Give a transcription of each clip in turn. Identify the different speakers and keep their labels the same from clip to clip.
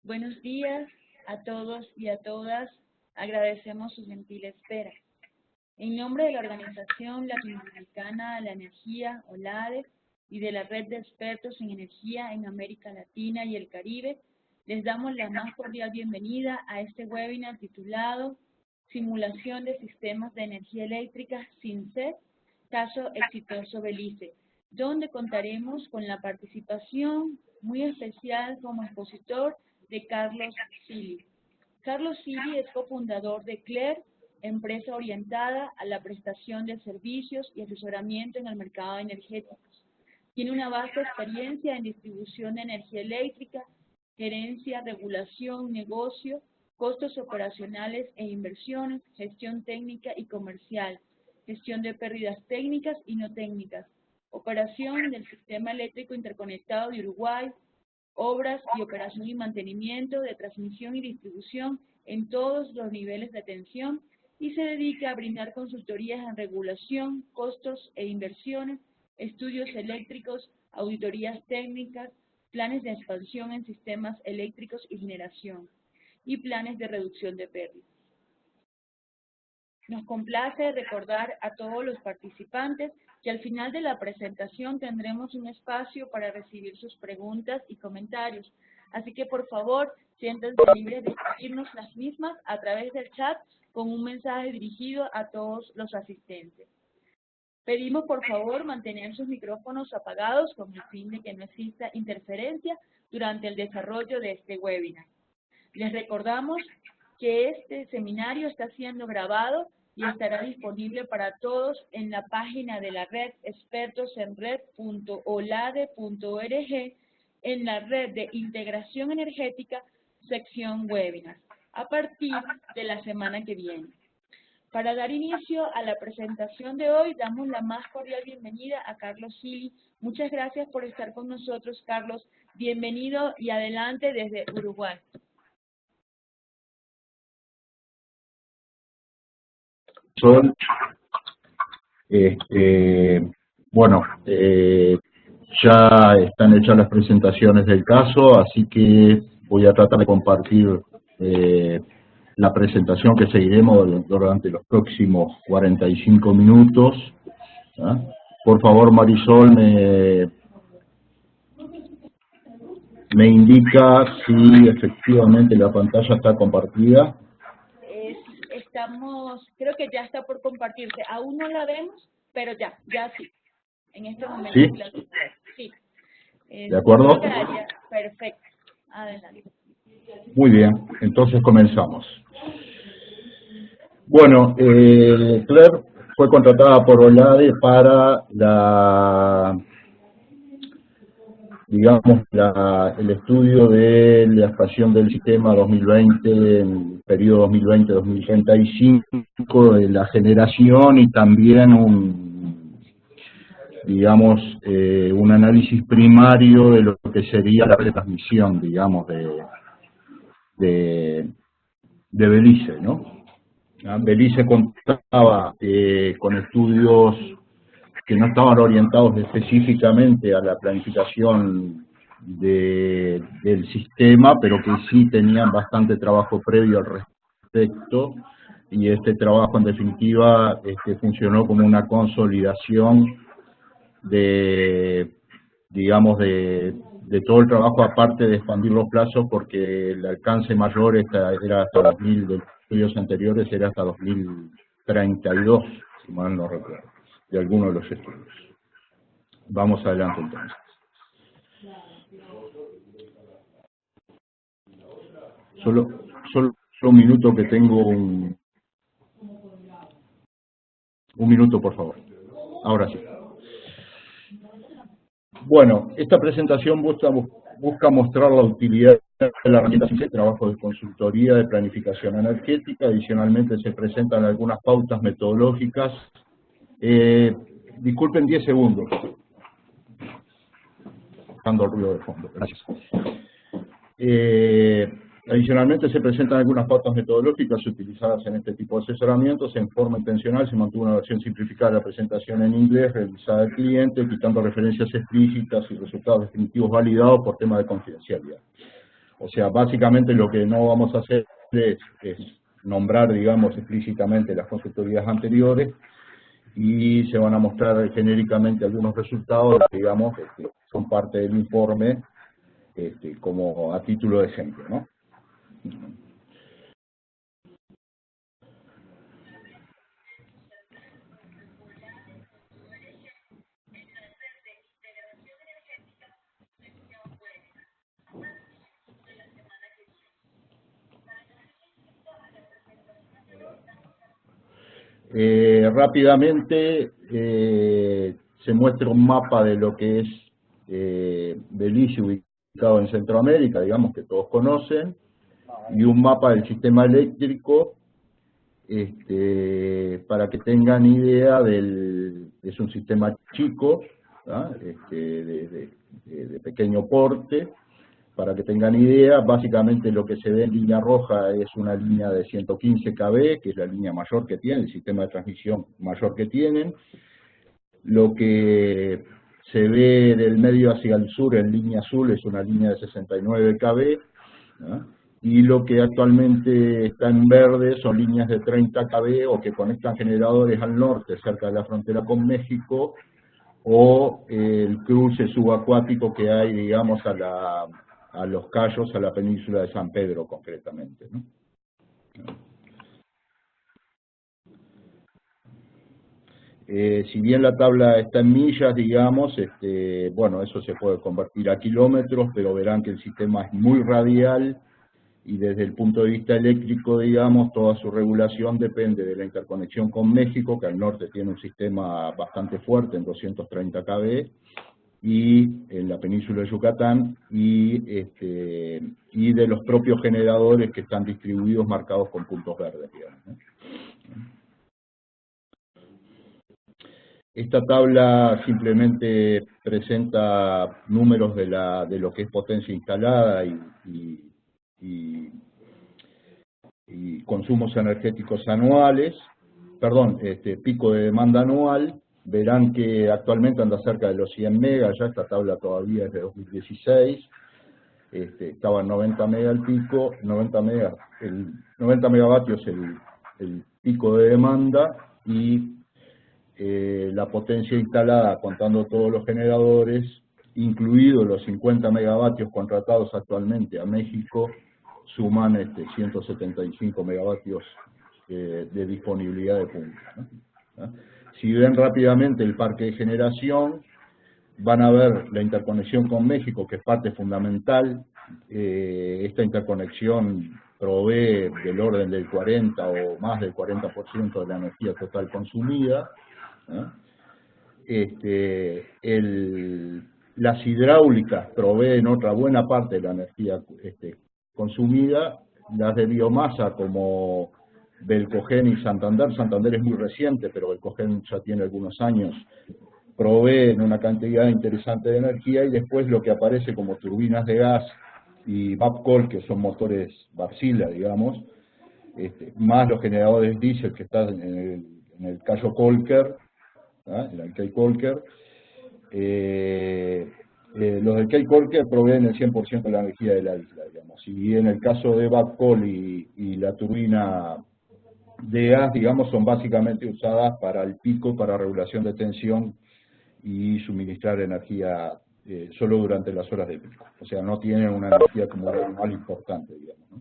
Speaker 1: Buenos días a todos y a todas. Agradecemos su gentil espera. En nombre de la Organización Latinoamericana de la Energía, OLADE, y de la Red de Expertos en Energía en América Latina y el Caribe, les damos la más cordial bienvenida a este webinar titulado Simulación de Sistemas de Energía Eléctrica SINCET, caso exitoso Belice, donde contaremos con la participación muy especial como expositor de Carlos Cili. Carlos Cili es cofundador de CLER, empresa orientada a la prestación de servicios y asesoramiento en el mercado energético. Tiene una vasta experiencia en distribución de energía eléctrica, gerencia, regulación, negocio, costos operacionales e inversiones, gestión técnica y comercial, gestión de pérdidas técnicas y no técnicas, operación del sistema eléctrico interconectado de Uruguay, obras y operación y mantenimiento de transmisión y distribución en todos los niveles de atención, y se dedica a brindar consultorías en regulación, costos e inversiones, estudios eléctricos, auditorías técnicas, planes de expansión en sistemas eléctricos y generación, y planes de reducción de pérdidas. Nos complace recordar a todos los participantes que al final de la presentación tendremos un espacio para recibir sus preguntas y comentarios. Así que, por favor, siéntanse libres de escribirnos las mismas a través del chat con un mensaje dirigido a todos los asistentes. Pedimos, por favor, mantener sus micrófonos apagados con el fin de que no exista interferencia durante el desarrollo de este webinar. Les recordamos que este seminario está siendo grabado y estará disponible para todos en la página de la red expertosenred.olade.org en la red de integración energética sección webinar a partir de la semana que viene. Para dar inicio a la presentación de hoy, damos la más cordial bienvenida a Carlos Cili. Muchas gracias por estar con nosotros, Carlos. Bienvenido y adelante desde Uruguay.
Speaker 2: Bueno, ya están hechas las presentaciones del caso, así que voy a tratar de compartir la presentación que seguiremos durante los próximos 45 minutos. ¿Ah? Por favor, Marisol, me indica si efectivamente la pantalla está compartida.
Speaker 1: Creo que ya está por compartirse. Aún no la vemos, pero ya sí. En este momento.
Speaker 2: ¿Sí?
Speaker 1: Sí.
Speaker 2: ¿De acuerdo?
Speaker 1: Perfecto. Adelante.
Speaker 2: Muy bien, entonces comenzamos. Bueno, Claire fue contratada por OLADE para el estudio de la estación del sistema 2020, en el periodo 2020-2035, de la generación y también un análisis primario de lo que sería la retransmisión, digamos, de Belice, ¿no? Belice contaba con estudios que no estaban orientados específicamente a la planificación del sistema, pero que sí tenían bastante trabajo previo al respecto, y este trabajo en definitiva funcionó como una consolidación de todo el trabajo, aparte de expandir los plazos, porque el alcance mayor era hasta 2000, de los estudios anteriores era hasta 2032, si mal no recuerdo, de alguno de los estudios. Vamos adelante entonces. Solo un minuto, que tengo un minuto, por favor. Ahora sí. Bueno, esta presentación busca mostrar la utilidad de la herramienta de trabajo de consultoría de planificación energética. Adicionalmente se presentan algunas pautas metodológicas. Disculpen 10 segundos. Buscando el ruido de fondo, gracias. Adicionalmente se presentan algunas pautas metodológicas utilizadas en este tipo de asesoramientos. En forma intencional se mantuvo una versión simplificada de la presentación en inglés realizada al cliente, quitando referencias explícitas y resultados definitivos validados por tema de confidencialidad. O sea, básicamente lo que no vamos a hacer es nombrar, digamos, explícitamente las consultorías anteriores, y se van a mostrar genéricamente algunos resultados, digamos, que son parte del informe, como a título de ejemplo, ¿no? Rápidamente se muestra un mapa de lo que es Belice, ubicado en Centroamérica, digamos, que todos conocen, y un mapa del sistema eléctrico, para que tengan idea es un sistema chico, ¿ah? De pequeño porte. Para que tengan idea, básicamente lo que se ve en línea roja es una línea de 115 kV, que es la línea mayor que tiene, el sistema de transmisión mayor que tienen. Lo que se ve del medio hacia el sur en línea azul es una línea de 69 kV, ¿no? Y lo que actualmente está en verde son líneas de 30 kV o que conectan generadores al norte, cerca de la frontera con México, o el cruce subacuático que hay, digamos, a Los Cayos, a la península de San Pedro, concretamente, ¿no? Si bien la tabla está en millas, digamos, bueno, eso se puede convertir a kilómetros, pero verán que el sistema es muy radial, y desde el punto de vista eléctrico, digamos, toda su regulación depende de la interconexión con México, que al norte tiene un sistema bastante fuerte, en 230 kV, y en la península de Yucatán, y de los propios generadores que están distribuidos, marcados con puntos verdes, digamos, ¿no? Esta tabla simplemente presenta números de lo que es potencia instalada y consumos energéticos anuales, perdón, pico de demanda anual. Verán que actualmente anda cerca de los 100 megas, ya esta tabla todavía es de 2016, estaba en 90 megas el pico, 90 megavatios el pico de demanda, y la potencia instalada, contando todos los generadores, incluidos los 50 megavatios contratados actualmente a México, suman 175 megavatios de disponibilidad de punta, ¿no? Si ven rápidamente el parque de generación, van a ver la interconexión con México, que es parte fundamental. Esta interconexión provee del orden del 40 o más del 40% de la energía total consumida, ¿no? Las hidráulicas proveen otra buena parte de la energía consumida. Las de biomasa, como Belcogen y Santander es muy reciente, pero Belcogen ya tiene algunos años, proveen una cantidad interesante de energía. Y después lo que aparece como turbinas de gas y Babcock, que son motores Wärtsilä, digamos, más los generadores diésel que están en el Cayo Colker, el Alkei Colker. Los del Alkei Colker proveen el 100% de la energía de la isla, digamos. Y en el caso de Babcock y la turbina de gas, digamos, son básicamente usadas para el pico, para regulación de tensión y suministrar energía solo durante las horas de pico. O sea, no tienen una energía acumulada importante, digamos, ¿no?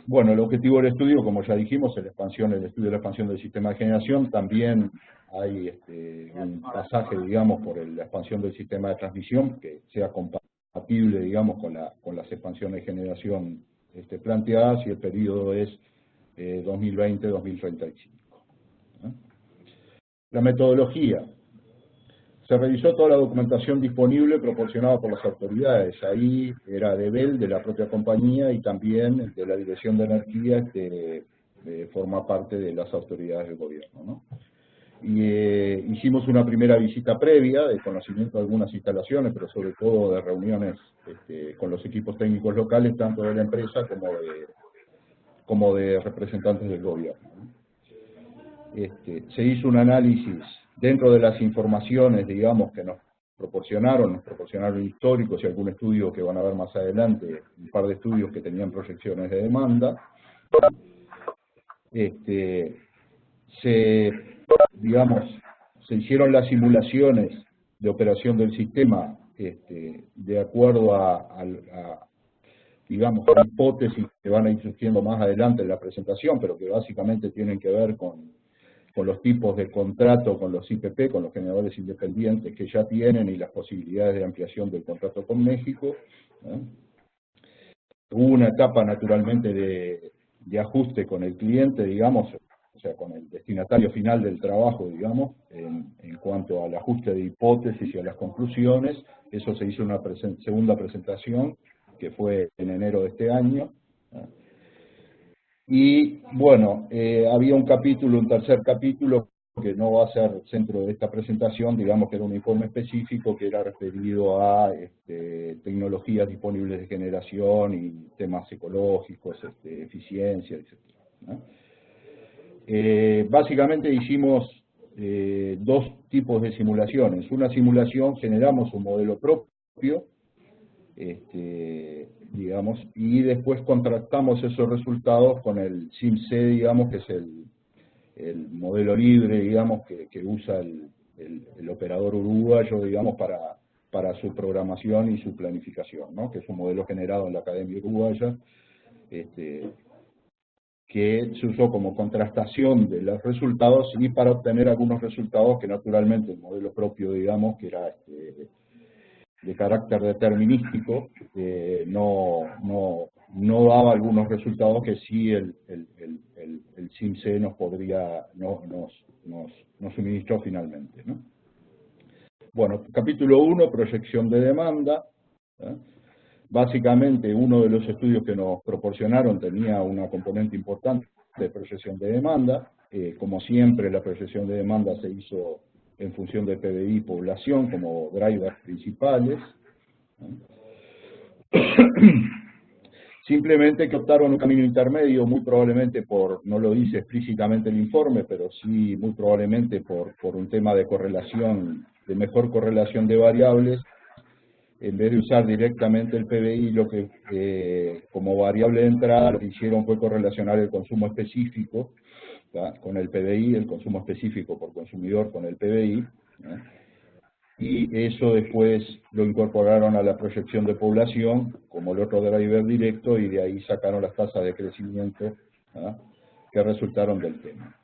Speaker 2: Bueno, el objetivo del estudio, como ya dijimos, es el estudio de la expansión del sistema de generación. También hay un pasaje, digamos, por la expansión del sistema de transmisión, que sea compatible, digamos, con las expansiones de generación planteadas, y el periodo es 2020-2035. La metodología. Se revisó toda la documentación disponible proporcionada por las autoridades. Ahí era de Bel, de la propia compañía, y también de la Dirección de Energía, que forma parte de las autoridades del gobierno, ¿no? Y hicimos una primera visita previa de conocimiento de algunas instalaciones, pero sobre todo de reuniones con los equipos técnicos locales, tanto de la empresa como de representantes del gobierno, ¿no? Se hizo un análisis dentro de las informaciones, digamos, que nos nos proporcionaron históricos y algún estudio que van a ver más adelante, un par de estudios que tenían proyecciones de demanda. Se hicieron las simulaciones de operación del sistema de acuerdo a hipótesis que van a ir surgiendo más adelante en la presentación, pero que básicamente tienen que ver con los tipos de contrato, con los IPP, con los generadores independientes que ya tienen y las posibilidades de ampliación del contrato con México. Hubo una etapa naturalmente de ajuste con el cliente, digamos, o sea, con el destinatario final del trabajo, digamos, en cuanto al ajuste de hipótesis y a las conclusiones. Eso se hizo en una segunda presentación, que fue en enero de este año. Y bueno, había un tercer capítulo, que no va a ser centro de esta presentación, digamos que era un informe específico que era referido a tecnologías disponibles de generación y temas ecológicos, eficiencia, etc. Básicamente hicimos dos tipos de simulaciones. Una simulación, generamos un modelo propio, digamos, y después contrastamos esos resultados con el SIMC, digamos, que es el modelo libre, digamos, que usa el operador uruguayo, digamos, para su programación y su planificación, ¿no? Que es un modelo generado en la Academia Uruguaya, que se usó como contrastación de los resultados y para obtener algunos resultados que naturalmente el modelo propio, digamos, que era de carácter determinístico, no daba algunos resultados que sí el SIMC nos suministró finalmente, ¿no? Bueno, capítulo 1, proyección de demanda. Básicamente, uno de los estudios que nos proporcionaron tenía una componente importante de proyección de demanda. Como siempre, la proyección de demanda se hizo en función de PBI y población como drivers principales. Simplemente que optaron un camino intermedio, muy probablemente no lo dice explícitamente el informe, pero sí muy probablemente por un tema de correlación, de mejor correlación de variables. En vez de usar directamente el PBI, lo que como variable de entrada lo que hicieron fue correlacionar el consumo específico, ¿tá?, con el PBI, el consumo específico por consumidor con el PBI, ¿no? Y eso después lo incorporaron a la proyección de población como el otro driver directo, y de ahí sacaron las tasas de crecimiento, ¿tá?, que resultaron del tema.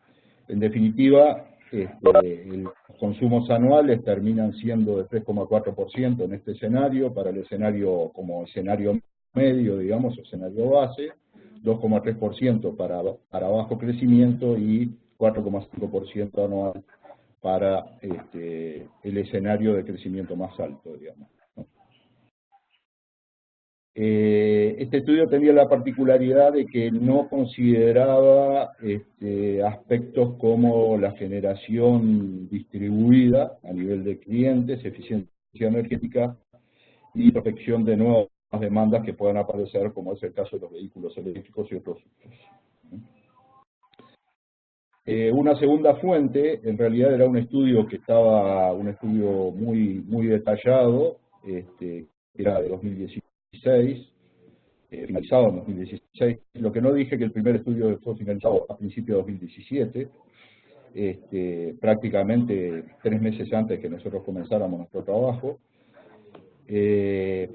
Speaker 2: En definitiva, los consumos anuales terminan siendo de 3,4% en este escenario, para el escenario como escenario medio, digamos, escenario base, 2,3% para bajo crecimiento y 4,5% anual para el escenario de crecimiento más alto, digamos, ¿no? Este estudio tenía la particularidad de que no consideraba aspectos como la generación distribuida a nivel de clientes, eficiencia energética y protección de nuevas demandas que puedan aparecer, como es el caso de los vehículos eléctricos y otros usos. Una segunda fuente, en realidad era un estudio muy, muy detallado, que era de 2016, finalizado en 2016. Lo que no dije que el primer estudio fue finalizado a principios de 2017, prácticamente 3 meses antes que nosotros comenzáramos nuestro trabajo. El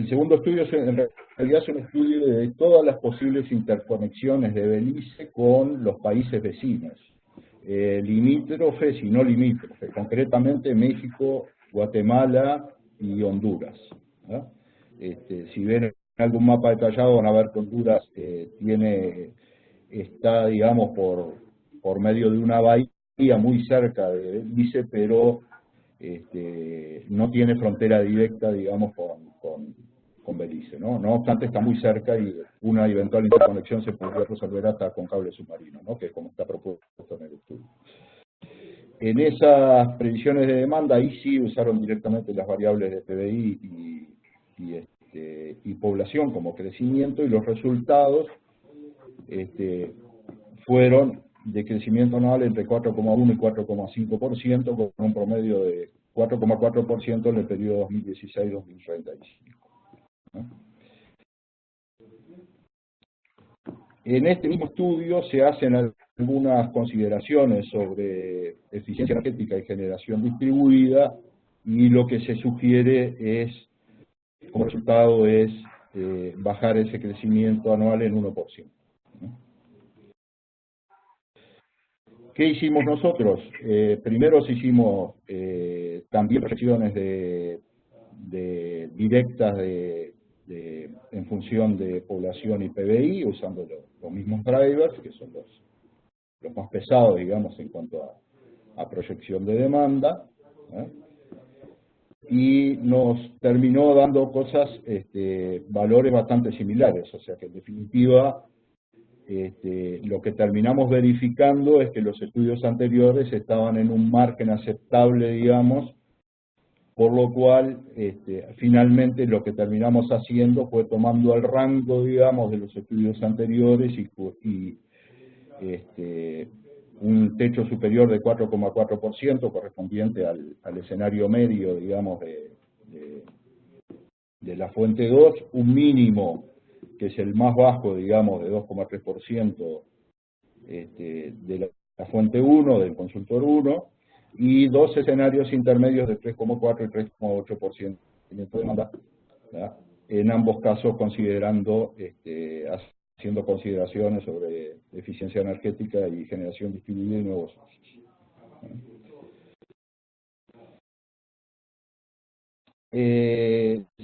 Speaker 2: segundo estudio en realidad es un estudio de todas las posibles interconexiones de Belice con los países vecinos, limítrofes y no limítrofes, concretamente México, Guatemala y Honduras, ¿no? Si ven algún mapa detallado van a ver que Honduras está, digamos, por medio de una bahía muy cerca de Belice, pero no tiene frontera directa, digamos, con Belice, ¿no? No obstante, está muy cerca y una eventual interconexión se podría resolver hasta con cable submarino, ¿no?, que es como está propuesto en el estudio. En esas previsiones de demanda, ahí sí usaron directamente las variables de PBI y población como crecimiento, y los resultados fueron de crecimiento anual entre 4,1 y 4,5%, con un promedio de 4,4% en el periodo 2016-2035. En este mismo estudio se hacen algunas consideraciones sobre eficiencia energética y generación distribuida, y lo que se sugiere es, como resultado, es bajar ese crecimiento anual en 1%. ¿Qué hicimos nosotros? Primero hicimos también proyecciones directas en función de población y PBI, usando los mismos drivers, que son los más pesados, digamos, en cuanto a proyección de demanda, y nos terminó dando valores bastante similares, o sea que en definitiva lo que terminamos verificando es que los estudios anteriores estaban en un margen aceptable, digamos, por lo cual finalmente lo que terminamos haciendo fue tomando el rango, digamos, de los estudios anteriores y un techo superior de 4,4% correspondiente al escenario medio, digamos, de la fuente 2, un mínimo que es el más bajo, digamos, de 2,3% de la fuente 1, del consultor 1, y dos escenarios intermedios de 3,4 y 3,8% de demanda, ¿verdad? En ambos casos considerando, haciendo consideraciones sobre eficiencia energética y generación distribuida y nuevos usos.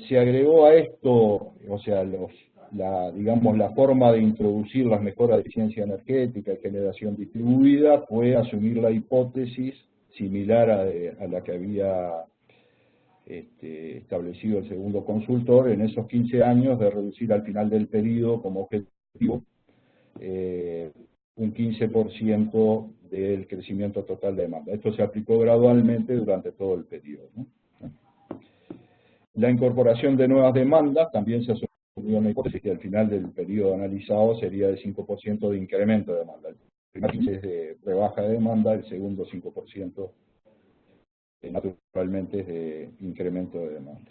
Speaker 2: Se agregó a esto, o sea, digamos, la forma de introducir las mejoras de eficiencia energética y generación distribuida fue asumir la hipótesis similar a la que había establecido el segundo consultor en esos 15 años, de reducir al final del periodo como objetivo un 15% del crecimiento total de demanda. Esto se aplicó gradualmente durante todo el periodo, ¿no? La incorporación de nuevas demandas también se asumió una hipótesis que al final del periodo analizado sería de 5% de incremento de demanda. El primer 15% es de rebaja de demanda, el segundo 5% naturalmente es de incremento de demanda.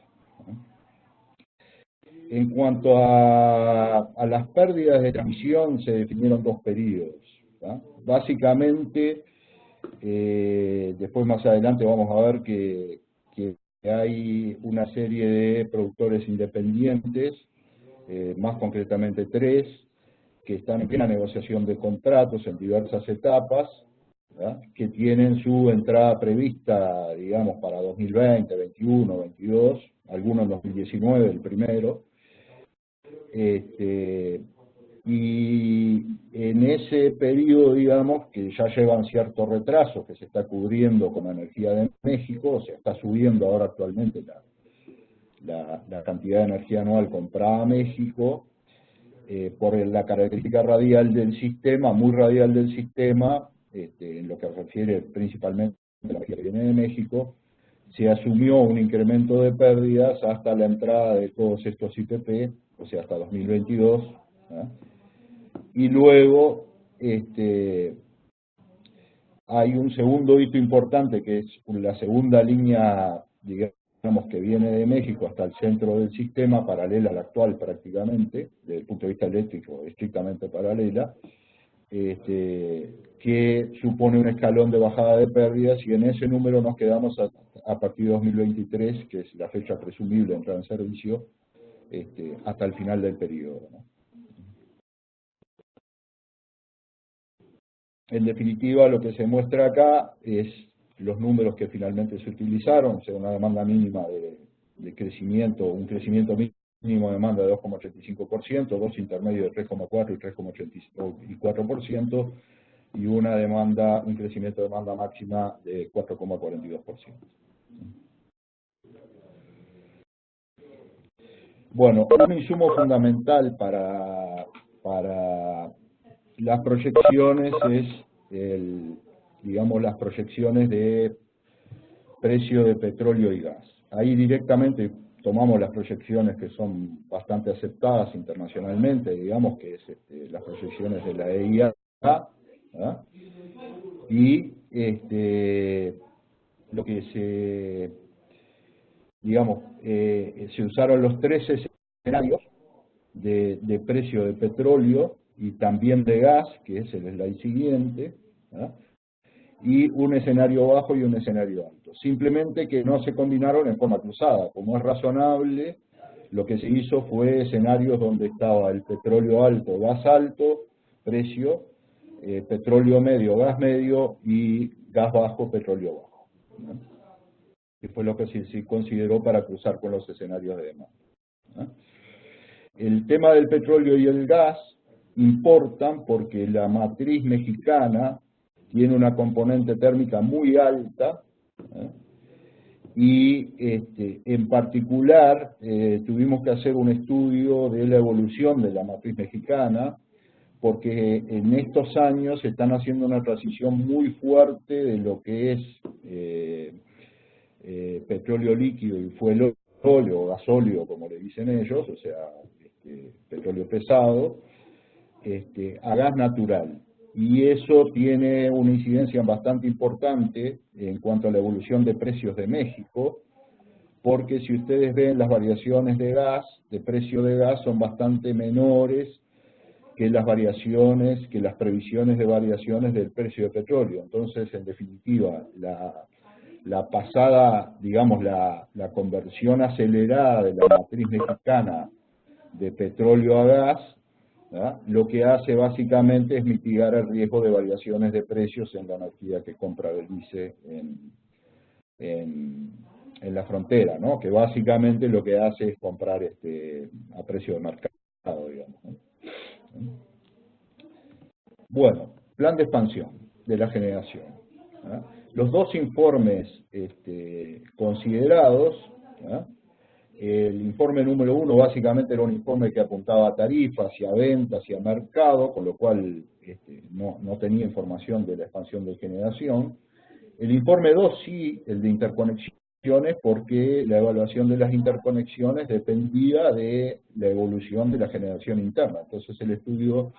Speaker 2: En cuanto a las pérdidas de transmisión, se definieron dos periodos, ¿verdad? Básicamente, después más adelante vamos a ver que hay una serie de productores independientes, más concretamente 3, que están en plena negociación de contratos en diversas etapas, ¿verdad? Que tienen su entrada prevista, digamos, para 2020, 21, 22, algunos en 2019, el primero. Y en ese periodo, digamos, que ya llevan cierto retraso, que se está cubriendo con la energía de México, o sea, está subiendo ahora actualmente la cantidad de energía anual comprada a México, por la característica radial del sistema, muy radial del sistema, en lo que refiere principalmente a la energía que viene de México, se asumió un incremento de pérdidas hasta la entrada de todos estos IPP, o sea, hasta 2022, ¿eh? Y luego hay un segundo hito importante, que es la segunda línea, digamos, que viene de México hasta el centro del sistema, paralela a la actual prácticamente, desde el punto de vista eléctrico, estrictamente paralela, que supone un escalón de bajada de pérdidas, y en ese número nos quedamos a partir de 2023, que es la fecha presumible de entrada en servicio, hasta el final del periodo, ¿no? En definitiva, lo que se muestra acá es los números que finalmente se utilizaron, o sea, una demanda mínima de crecimiento, un crecimiento mínimo de demanda de 2,85%, dos intermedios de 3,4 y 3,84%, y un crecimiento de demanda máxima de 4,42%. Bueno, un insumo fundamental para las proyecciones es, digamos, las proyecciones de precio de petróleo y gas. Ahí directamente tomamos las proyecciones que son bastante aceptadas internacionalmente, digamos, que es las proyecciones de la EIA, ¿verdad? Y lo que se usaron los 3 escenarios de precio de petróleo y también de gas, que es el slide siguiente, ¿verdad? Y un escenario bajo y un escenario alto. Simplemente que no se combinaron en forma cruzada. Como es razonable, lo que se hizo fue escenarios donde estaba el petróleo alto, gas alto, precio, petróleo medio, gas medio y gas bajo, petróleo bajo, ¿no? Que fue lo que se consideró para cruzar con los escenarios de demanda, ¿no? El tema del petróleo y el gas importan porque la matriz mexicana tiene una componente térmica muy alta, ¿eh? Y en particular tuvimos que hacer un estudio de la evolución de la matriz mexicana, porque en estos años se están haciendo una transición muy fuerte de lo que es petróleo líquido y fuel óleo o gasóleo, como le dicen ellos, o sea, petróleo pesado, a gas natural. Y eso tiene una incidencia bastante importante en cuanto a la evolución de precios de México, porque si ustedes ven las variaciones de gas, de precio de gas, son bastante menores que las variaciones, que las previsiones de variaciones del precio de petróleo. Entonces, en definitiva, la pasada, digamos, la conversión acelerada de la matriz mexicana de petróleo a gas, ¿verdad?, lo que hace básicamente es mitigar el riesgo de variaciones de precios en la energía que compra Belice en la frontera, ¿no?, que básicamente lo que hace es comprar a precio de mercado, digamos, ¿no? Bueno, plan de expansión de la generación, ¿verdad? Los 2 informes considerados, ¿verdad? El informe número 1 básicamente era un informe que apuntaba a tarifas y a ventas y a mercado, con lo cual no tenía información de la expansión de generación. El informe 2 sí, el de interconexiones, porque la evaluación de las interconexiones dependía de la evolución de la generación interna. Entonces el estudio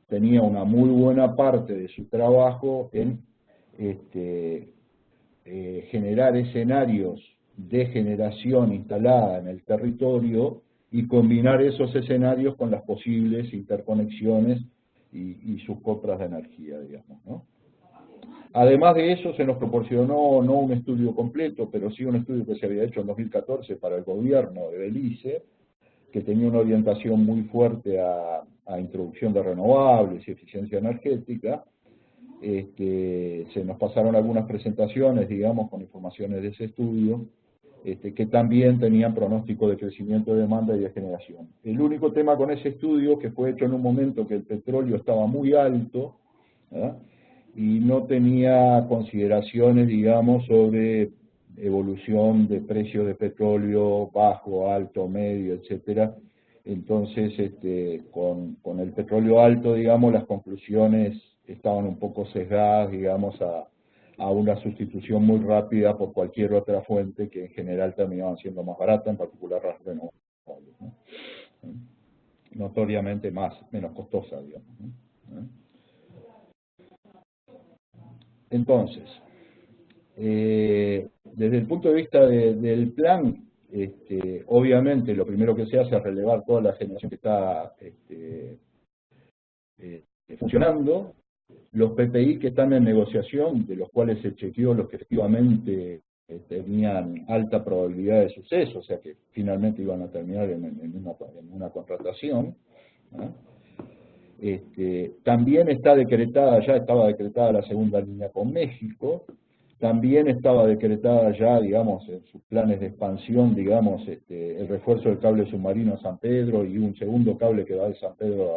Speaker 2: tenía una muy buena parte de su trabajo en generar escenarios de generación instalada en el territorio y combinar esos escenarios con las posibles interconexiones y sus compras de energía, digamos, ¿no? Además de eso, se nos proporcionó no un estudio completo, pero sí un estudio que se había hecho en 2014 para el gobierno de Belice, que tenía una orientación muy fuerte a introducción de renovables y eficiencia energética. Se nos pasaron algunas presentaciones, digamos, con informaciones de ese estudio, que también tenían pronóstico de crecimiento de demanda y de generación. El único tema con ese estudio, que fue hecho en un momento que el petróleo estaba muy alto, ¿verdad?, y no tenía consideraciones, digamos, sobre evolución de precios de petróleo bajo, alto, medio, etcétera. Entonces, con el petróleo alto, digamos, las conclusiones estaban un poco sesgadas, digamos, a una sustitución muy rápida por cualquier otra fuente que en general terminaban siendo más barata, en particular las renovables, ¿no? Notoriamente menos costosa, digamos, ¿no? Entonces, desde el punto de vista del plan, obviamente lo primero que se hace es relevar toda la generación que está funcionando, los PPI que están en negociación, de los cuales se chequeó los que efectivamente tenían alta probabilidad de suceso, o sea que finalmente iban a terminar en una contratación, ¿no? También está decretada, ya estaba decretada la segunda línea con México, también estaba decretada ya, digamos, en sus planes de expansión, digamos, el refuerzo del cable submarino a San Pedro y un segundo cable que va de San Pedro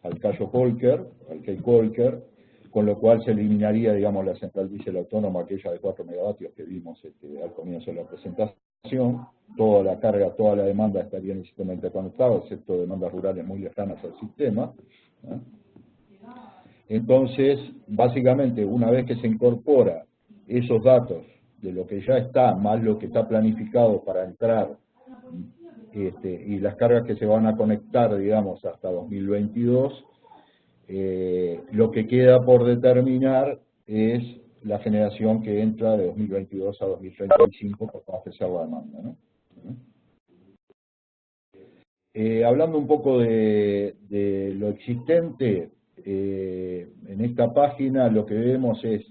Speaker 2: al Cayo Colker, al Cape Colker, con lo cual se eliminaría, digamos, la central diésel autónoma, aquella de 4 megavatios que vimos al comienzo de la presentación. Toda la carga, toda la demanda estaría en el sistema interconectado, excepto demandas rurales muy lejanas al sistema, ¿no? Entonces, básicamente, una vez que se incorpora esos datos de lo que ya está, más lo que está planificado para entrar, y las cargas que se van a conectar, digamos, hasta 2022, lo que queda por determinar es la generación que entra de 2022 a 2035 por abastecer la demanda, ¿no? Hablando un poco de lo existente, en esta página lo que vemos es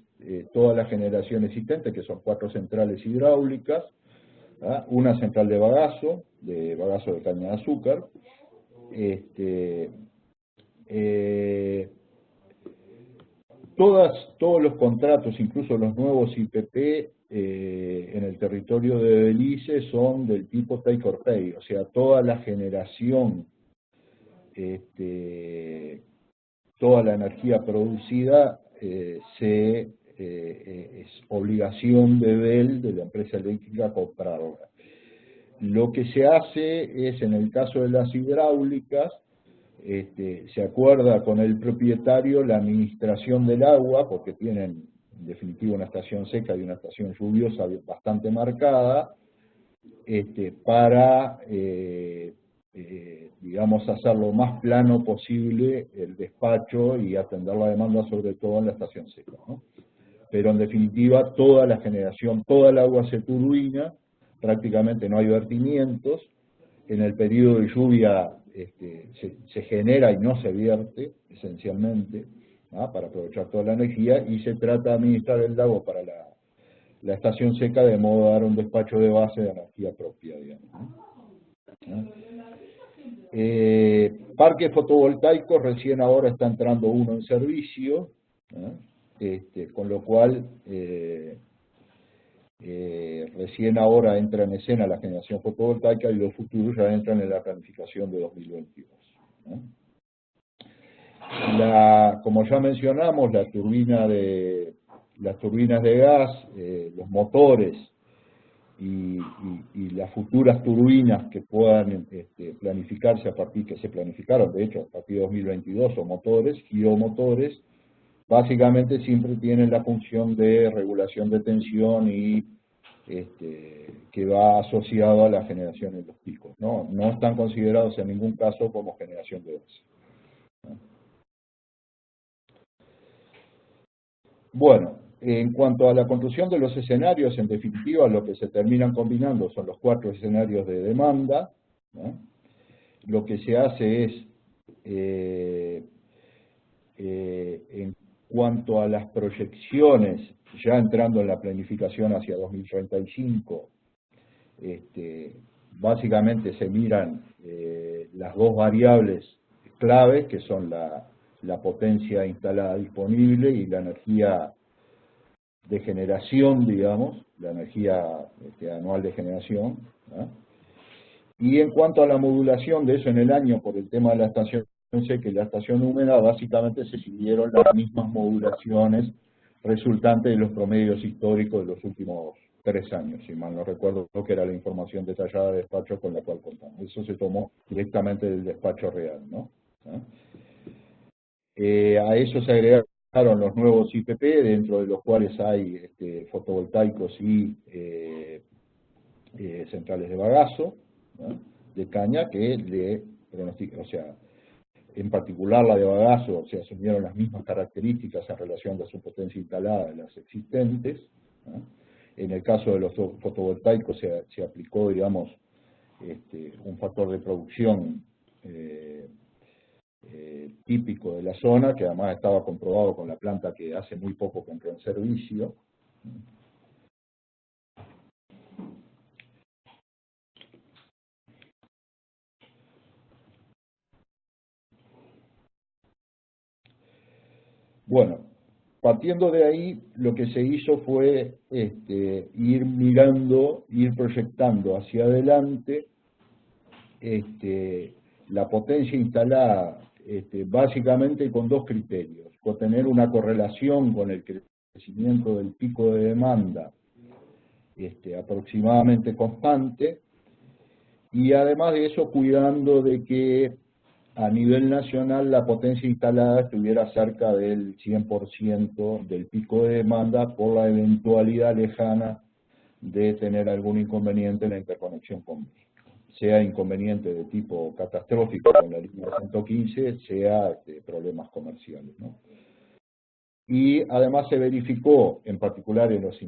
Speaker 2: toda la generación existente, que son 4 centrales hidráulicas, ¿ah? Una central de bagazo de caña de azúcar, todos los contratos, incluso los nuevos IPP en el territorio de Belice son del tipo take or pay, o sea, toda la generación, toda la energía producida es obligación de BEL, de la empresa eléctrica, comprarla. Lo que se hace es, en el caso de las hidráulicas, se acuerda con el propietario la administración del agua, porque tienen en definitiva una estación seca y una estación lluviosa bastante marcada, para, digamos, hacer lo más plano posible el despacho y atender la demanda, sobre todo en la estación seca, ¿no? Pero en definitiva toda la generación, toda el agua se turbina, prácticamente no hay vertimientos, en el periodo de lluvia se genera y no se vierte, esencialmente, ¿no? Para aprovechar toda la energía, y se trata de administrar el lago para la estación seca, de modo a dar un despacho de base de energía propia, digamos, ¿no? Parques fotovoltaicos, recién ahora está entrando uno en servicio, ¿no? Con lo cual recién ahora entra en escena la generación fotovoltaica, y los futuros ya entran en la planificación de 2022, ¿no? Como ya mencionamos, las turbinas de gas, los motores y las futuras turbinas que puedan planificarse que se planificaron, de hecho, a partir de 2022, o motores, giromotores, básicamente siempre tienen la función de regulación de tensión y que va asociado a la generación de los picos, ¿no? No están considerados en ningún caso como generación de base, ¿no? Bueno, en cuanto a la construcción de los escenarios, en definitiva, lo que se terminan combinando son los 4 escenarios de demanda, ¿no? Lo que se hace es, en cuanto a las proyecciones, ya entrando en la planificación hacia 2035, básicamente se miran las 2 variables claves, que son la potencia instalada disponible y la energía de generación, digamos, la energía anual de generación, ¿no? Y en cuanto a la modulación de eso en el año, por el tema de la estación seca y la estación húmeda, básicamente se siguieron las mismas modulaciones resultantes de los promedios históricos de los últimos 3 años, si mal no recuerdo, que era la información detallada de despacho con la cual contamos. Eso se tomó directamente del despacho real, ¿no? A eso se agregaron los nuevos IPP, dentro de los cuales hay fotovoltaicos y centrales de bagazo, ¿no? De caña, que le pronostican, o sea, en particular la de bagazo, se asumieron las mismas características en relación a su potencia instalada de las existentes, ¿no? En el caso de los fotovoltaicos se aplicó, digamos, un factor de producción típico de la zona, que además estaba comprobado con la planta que hace muy poco que entró en servicio. Bueno, partiendo de ahí, lo que se hizo fue ir mirando, ir proyectando hacia adelante la potencia instalada, básicamente con 2 criterios: con tener una correlación con el crecimiento del pico de demanda aproximadamente constante, y además de eso cuidando de que a nivel nacional la potencia instalada estuviera cerca del 100% del pico de demanda, por la eventualidad lejana de tener algún inconveniente en la interconexión con México, sea inconveniente de tipo catastrófico con la línea 115, sea problemas comerciales, ¿no? y además se verificó, en particular en los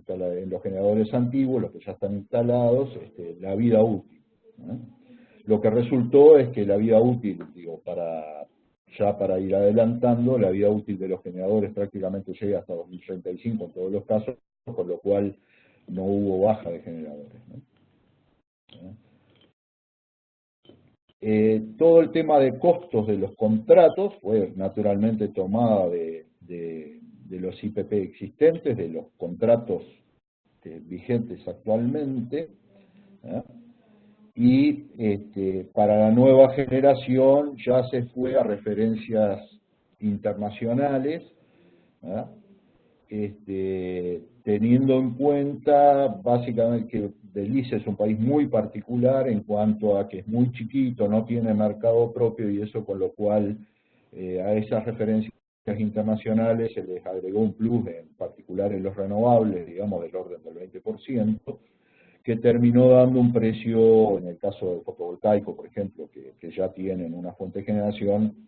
Speaker 2: generadores antiguos, los que ya están instalados, la vida útil, ¿no? Lo que resultó es que la vida útil, digo, para ir adelantando, la vida útil de los generadores prácticamente llega hasta 2035 en todos los casos, por lo cual no hubo baja de generadores, ¿no? Todo el tema de costos de los contratos fue naturalmente tomada de los IPP existentes, de los contratos vigentes actualmente, ¿eh? Y para la nueva generación ya se fue a referencias internacionales, teniendo en cuenta básicamente que Belice es un país muy particular en cuanto a que es muy chiquito, no tiene mercado propio, y eso con lo cual a esas referencias internacionales se les agregó un plus, en particular en los renovables, digamos del orden del 20%, que terminó dando un precio, en el caso del fotovoltaico, por ejemplo, que ya tienen una fuente de generación,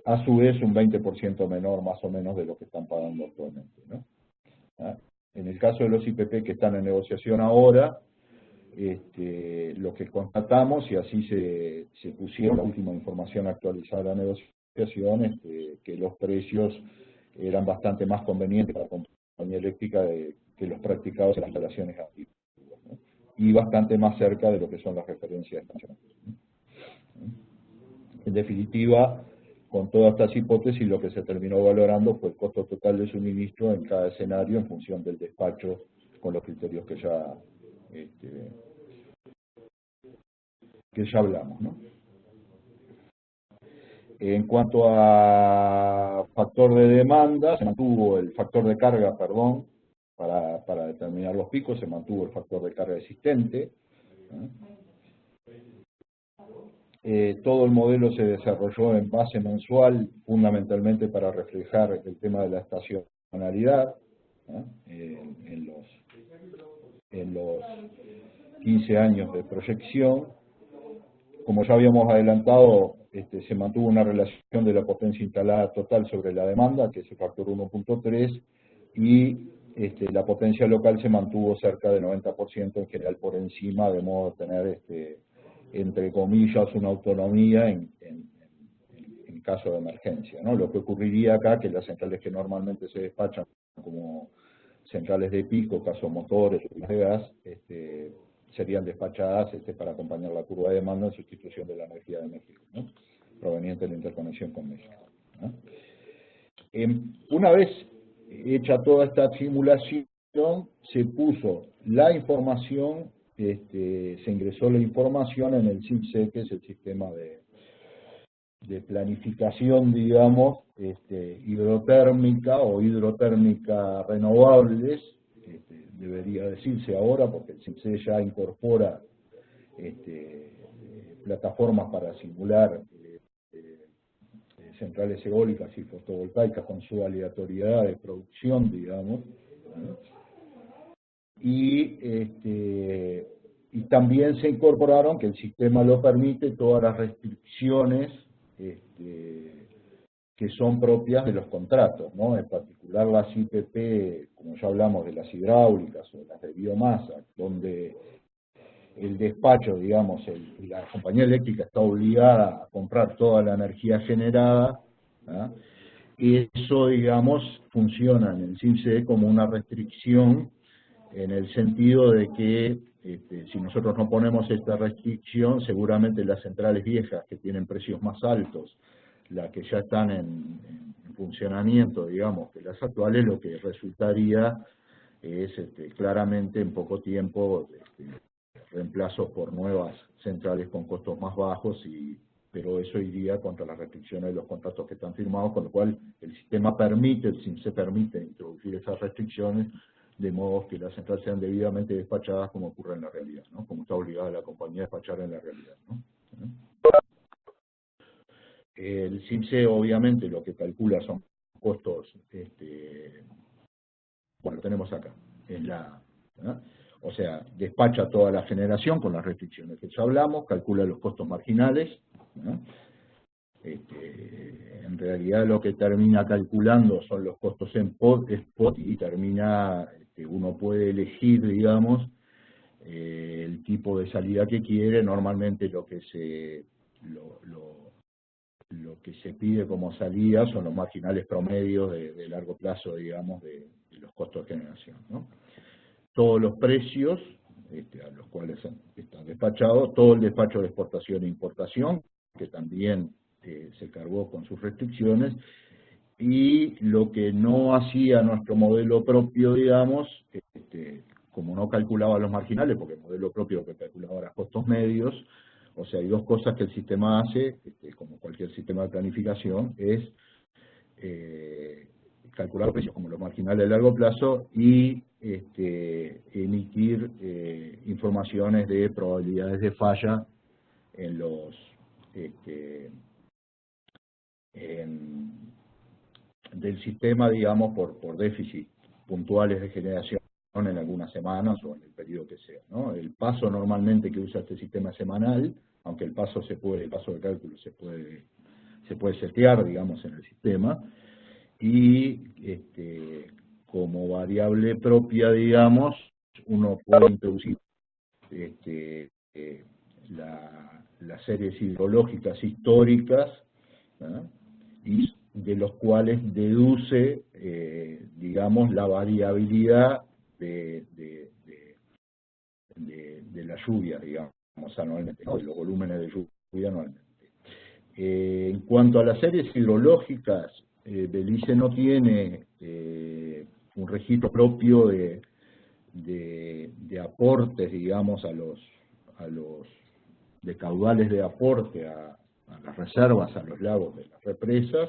Speaker 2: a su vez un 20% menor más o menos de lo que están pagando actualmente, ¿no? En el caso de los IPP que están en negociación ahora, lo que constatamos, y así se pusieron la última información actualizada de la negociación, que los precios eran bastante más convenientes para la compañía eléctrica que los practicados en las instalaciones antiguas, ¿no? Y bastante más cerca de lo que son las referencias nacionales, ¿no? En definitiva, con todas estas hipótesis, lo que se terminó valorando fue el costo total de suministro en cada escenario en función del despacho con los criterios que ya hablamos, ¿no? En cuanto a factor de demanda, se mantuvo el factor de carga, perdón, para determinar los picos, se mantuvo el factor de carga existente, ¿no? Todo el modelo se desarrolló en base mensual, fundamentalmente para reflejar el tema de la estacionalidad, ¿no? En los 15 años de proyección. Como ya habíamos adelantado, se mantuvo una relación de la potencia instalada total sobre la demanda, que es el factor 1.3, y la potencia local se mantuvo cerca del 90%, en general por encima, de modo de tener, entre comillas, una autonomía en caso de emergencia, ¿no? Lo que ocurriría acá, que las centrales que normalmente se despachan como centrales de pico, caso motores, turbinas de gas, serían despachadas para acompañar la curva de demanda en sustitución de la energía de México, ¿no? Proveniente de la interconexión con México, ¿no? Una vez hecha toda esta simulación, se puso la información, se ingresó la información en el SIPSE, que es el sistema de planificación, digamos, hidrotérmica o hidrotérmica renovables, debería decirse ahora, porque el SIPSE ya incorpora plataformas para simular centrales eólicas y fotovoltaicas con su aleatoriedad de producción, digamos, ¿no? Y también se incorporaron, que el sistema lo permite, todas las restricciones que son propias de los contratos, ¿no? En particular las IPP, como ya hablamos de las hidráulicas o las de biomasa, donde el despacho, digamos, la compañía eléctrica está obligada a comprar toda la energía generada, ¿ah? Y eso, digamos, funciona en el CIMSE como una restricción, en el sentido de que si nosotros no ponemos esta restricción, seguramente las centrales viejas que tienen precios más altos, las que ya están en funcionamiento, digamos, que las actuales, lo que resultaría es claramente en poco tiempo reemplazos por nuevas centrales con costos más bajos, pero eso iría contra las restricciones de los contratos que están firmados, con lo cual el sistema permite, el CIMSE permite introducir esas restricciones, de modo que las centrales sean debidamente despachadas como ocurre en la realidad, ¿no? Como está obligada la compañía a despachar en la realidad, ¿no? El CIMSE obviamente lo que calcula son costos, bueno, lo tenemos acá, ¿no? O sea, despacha toda la generación con las restricciones que ya hablamos, calcula los costos marginales, ¿no? En realidad lo que termina calculando son los costos en spot y termina, uno puede elegir, digamos, el tipo de salida que quiere. Normalmente lo que se pide como salida son los marginales promedios de largo plazo, digamos, de los costos de generación, ¿no? Todos los precios a los cuales están despachados, todo el despacho de exportación e importación, que también se cargó con sus restricciones, y lo que no hacía nuestro modelo propio, digamos, como no calculaba los marginales, porque el modelo propio que calculaba los costos medios, o sea, hay dos cosas que el sistema hace, como cualquier sistema de planificación, es calcular precios como los marginales de largo plazo y emitir informaciones de probabilidades de falla en los del sistema, digamos, por déficit puntuales de generación en algunas semanas o en el periodo que sea, ¿no? El paso normalmente que usa este sistema es semanal, aunque el paso de cálculo se puede setear, digamos, en el sistema, y como variable propia, digamos, uno puede introducir las series hidrológicas históricas, ¿no? Y de los cuales deduce, digamos, la variabilidad de la lluvia, digamos, anualmente, de los volúmenes de lluvia anualmente. En cuanto a las series hidrológicas, Belice no tiene un registro propio de aportes, digamos, de caudales de aporte a las reservas, a los lagos de las represas.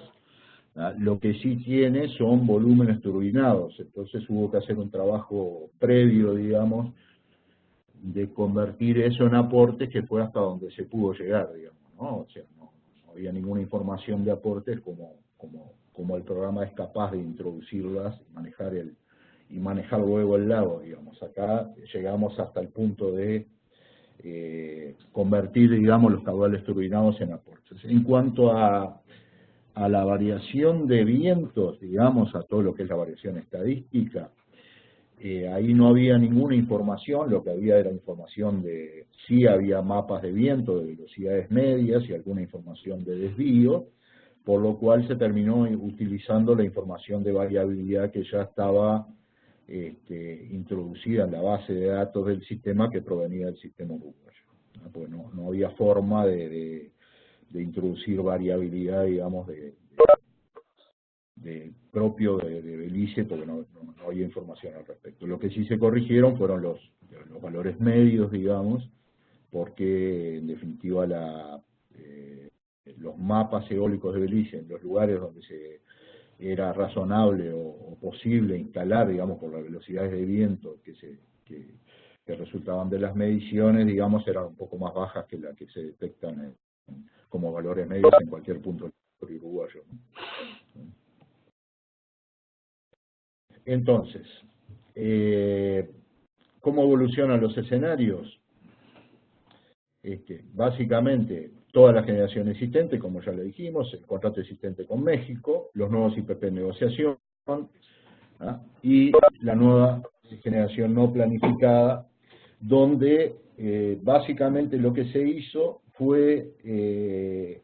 Speaker 2: Lo que sí tiene son volúmenes turbinados, entonces hubo que hacer un trabajo previo, digamos, de convertir eso en aportes, que fue hasta donde se pudo llegar, digamos, ¿no? O sea, no había ninguna información de aportes como el programa es capaz de introducirlas y manejar luego el lago, digamos. Acá llegamos hasta el punto de convertir, digamos, los caudales turbinados en aportes. En cuanto a la variación de vientos, digamos, a todo lo que es la variación estadística, ahí no había ninguna información, lo que había era información sí había mapas de viento, de velocidades medias y alguna información de desvío, por lo cual se terminó utilizando la información de variabilidad que ya estaba introducida en la base de datos del sistema, que provenía del sistema uruguayo, ¿no? Pues no había forma de introducir variabilidad, digamos, propio de Belice, porque no había información al respecto. Lo que sí se corrigieron fueron los valores medios, digamos, porque en definitiva los mapas eólicos de Belice, en los lugares donde era razonable o posible instalar, digamos, por las velocidades de viento que resultaban de las mediciones, digamos, eran un poco más bajas que las que se detectan como valores medios en cualquier punto del territorio uruguayo, ¿no? Entonces, ¿cómo evolucionan los escenarios? Básicamente, toda la generación existente, como ya le dijimos, el contrato existente con México, los nuevos IPP en negociación, y la nueva generación no planificada, donde básicamente lo que se hizo fue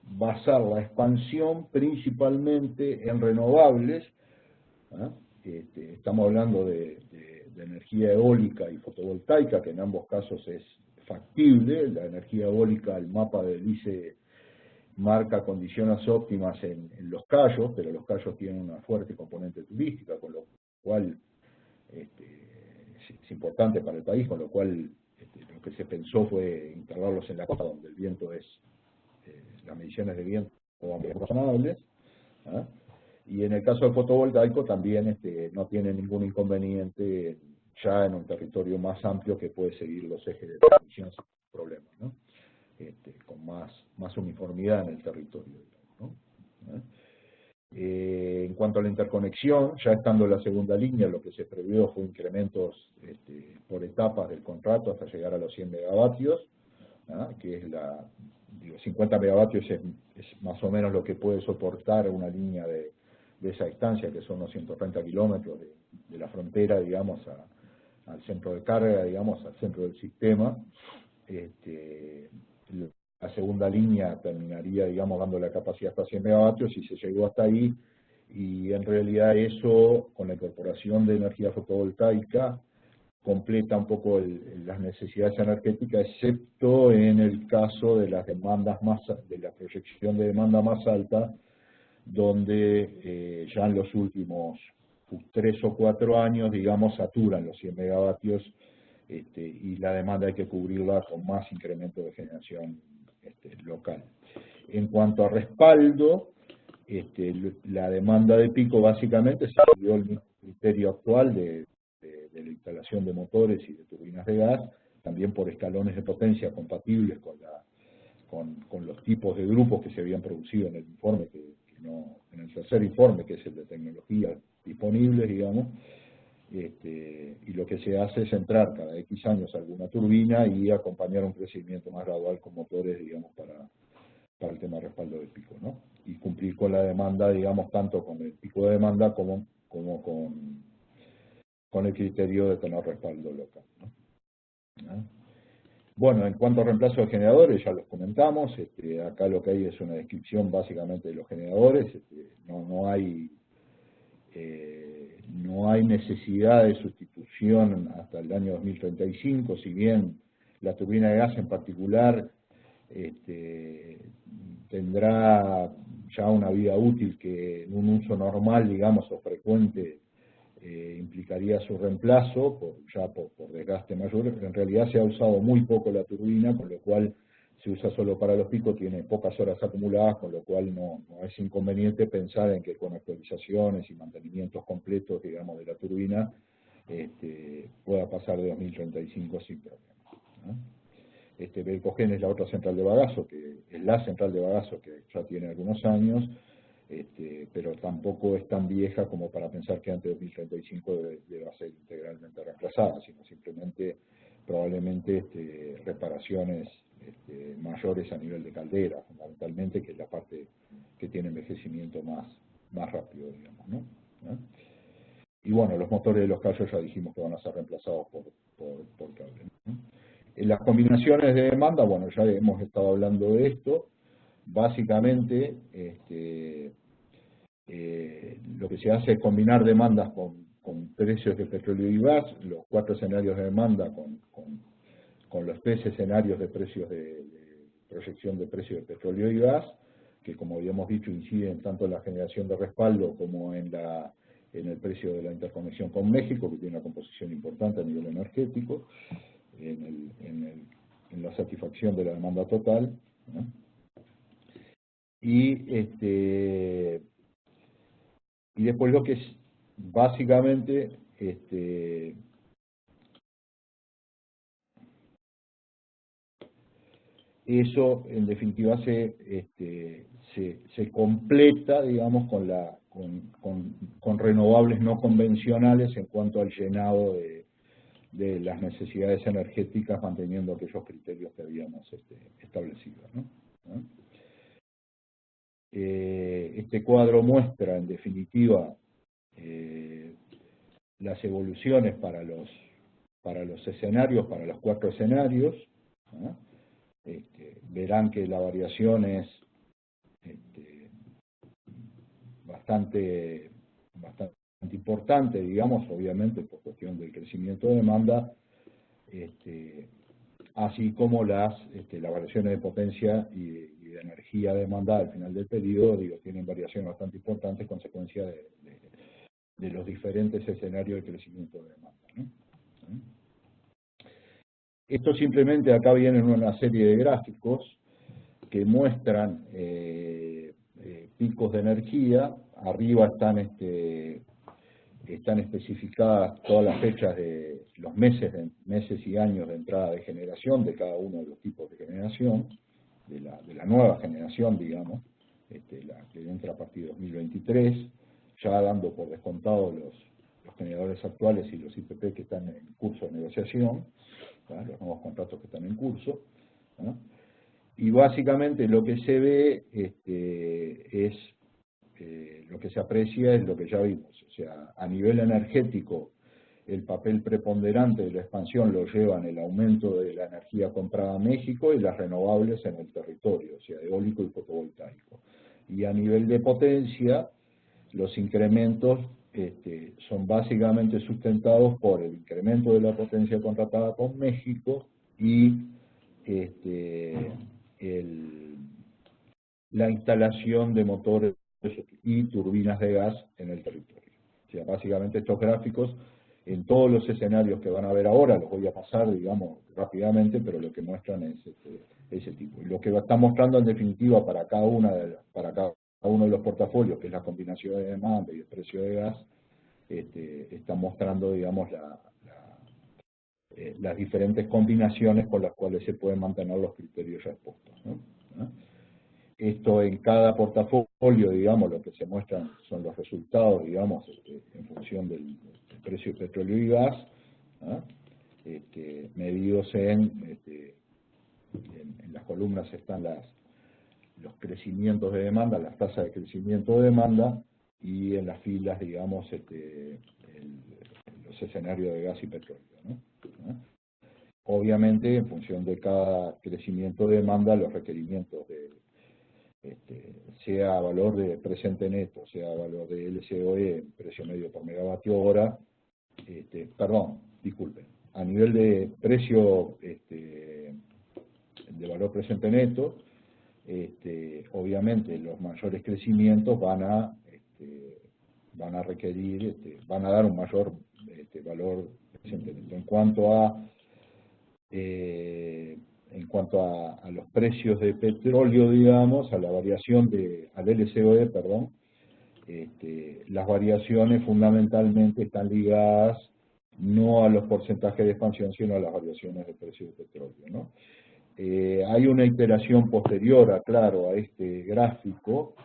Speaker 2: basar la expansión principalmente en renovables. Estamos hablando de energía eólica y fotovoltaica, que en ambos casos es factible. La energía eólica, el mapa de Belice marca condiciones óptimas en Los Cayos, pero Los Cayos tienen una fuerte componente turística, con lo cual es importante para el país, con lo cual lo que se pensó fue instalarlos en la costa, donde el viento las mediciones de viento son razonables, ¿ah? Y en el caso del fotovoltaico también no tiene ningún inconveniente ya en un territorio más amplio que puede seguir los ejes de transmisión sin problemas, ¿no? Con más uniformidad en el territorio, ¿no? En cuanto a la interconexión, ya estando en la segunda línea, lo que se previó fue incrementos por etapas del contrato hasta llegar a los 100 megavatios, ¿no? Que es digo, 50 megavatios es más o menos lo que puede soportar una línea de esa distancia, que son unos 130 kilómetros de la frontera, digamos, al centro de carga, digamos, al centro del sistema. La segunda línea terminaría, digamos, dando la capacidad hasta 100 megavatios y se llegó hasta ahí, y en realidad eso, con la incorporación de energía fotovoltaica, completa un poco las necesidades energéticas, excepto en el caso de las demandas de la proyección de demanda más alta, donde ya en los últimos 3 o 4 años, digamos, saturan los 100 megavatios, y la demanda hay que cubrirla con más incremento de generación local. En cuanto a respaldo, la demanda de pico básicamente se siguió el mismo criterio actual de la instalación de motores y de turbinas de gas, también por escalones de potencia compatibles con los tipos de grupos que se habían producido en el informe, en el tercer informe, que es el de tecnología disponibles, digamos. Y lo que se hace es entrar cada X años alguna turbina y acompañar un crecimiento más gradual con motores, digamos, para el tema de respaldo de pico, ¿no? Y cumplir con la demanda, digamos, tanto con el pico de demanda como con el criterio de tener respaldo local, ¿no? Bueno, en cuanto a reemplazo de generadores, ya los comentamos. Acá lo que hay es una descripción básicamente de los generadores. No hay necesidad de sustitución hasta el año 2035, si bien la turbina de gas en particular tendrá ya una vida útil que en un uso normal, digamos, o frecuente, implicaría su reemplazo, por desgaste mayor. En realidad se ha usado muy poco la turbina, con lo cual se usa solo para los picos, tiene pocas horas acumuladas, con lo cual no es inconveniente pensar en que con actualizaciones y mantenimientos completos, digamos, de la turbina, pueda pasar de 2035 sin problemas, ¿no? Belcogen es la otra central de bagazo, que es la central de bagazo que ya tiene algunos años, pero tampoco es tan vieja como para pensar que antes de 2035 deba ser integralmente reemplazada, sino simplemente probablemente reparaciones mayores a nivel de caldera, fundamentalmente, que es la parte que tiene envejecimiento más rápido, digamos, ¿no? Y bueno, los motores de los callos ya dijimos que van a ser reemplazados por cable, ¿no? En las combinaciones de demanda, bueno, ya hemos estado hablando de esto. Básicamente, lo que se hace es combinar demandas con precios de petróleo y gas, los 4 escenarios de demanda con los 3 escenarios de precios de proyección de precios de petróleo y gas, que, como habíamos dicho, inciden tanto en la generación de respaldo como en el precio de la interconexión con México, que tiene una composición importante a nivel energético, en la satisfacción de la demanda total, ¿no? Y después lo que es básicamente eso en definitiva se completa, digamos, con renovables no convencionales en cuanto al llenado de las necesidades energéticas, manteniendo aquellos criterios que habíamos establecido, ¿no? Este cuadro muestra, en definitiva, las evoluciones para los escenarios, para los 4 escenarios, ¿no? Verán que la variación es bastante importante, digamos, obviamente por cuestión del crecimiento de demanda, así como las variaciones de potencia y de energía demandada al final del periodo, tienen variaciones bastante importantes, consecuencia de los diferentes escenarios de crecimiento de demanda, ¿no? Esto simplemente, acá vienen una serie de gráficos que muestran picos de energía. Arriba están especificadas todas las fechas de los meses y años de entrada de generación de cada uno de los tipos de generación, de la nueva generación, digamos, la que entra a partir de 2023, ya dando por descontado los generadores actuales y los IPP que están en curso de negociación, ¿no? Los nuevos contratos que están en curso, ¿no? Y básicamente lo que se ve es, lo que se aprecia es lo que ya vimos. O sea, a nivel energético, el papel preponderante de la expansión lo llevan el aumento de la energía comprada a México y las renovables en el territorio, o sea, eólico y fotovoltaico. Y a nivel de potencia, los incrementos son básicamente sustentados por el incremento de la potencia contratada con México y la instalación de motores y turbinas de gas en el territorio. O sea, básicamente estos gráficos, en todos los escenarios que van a ver ahora, los voy a pasar, digamos, rápidamente, pero lo que muestran es ese tipo. Y lo que está mostrando en definitiva para cada uno de los portafolios, que es la combinación de demanda y el precio de gas, está mostrando, digamos, las diferentes combinaciones con las cuales se pueden mantener los criterios ya expuestos, ¿no? Esto en cada portafolio, digamos, lo que se muestran son los resultados, digamos, en función del precio de petróleo y gas, ¿no? Medidos en las columnas están los crecimientos de demanda, las tasas de crecimiento de demanda, y en las filas, digamos, los escenarios de gas y petróleo, ¿no? Obviamente, en función de cada crecimiento de demanda, los requerimientos sea valor de presente neto, sea valor de LCOE, precio medio por megavatio hora, perdón, disculpen, a nivel de precio de valor presente neto, obviamente los mayores crecimientos van a requerir, van a dar un mayor valor presente neto. En cuanto a los precios de petróleo, digamos, a la variación al LCOE, perdón, las variaciones fundamentalmente están ligadas no a los porcentajes de expansión, sino a las variaciones de precio de petróleo, ¿no? Hay una iteración posterior, aclaro, a este gráfico,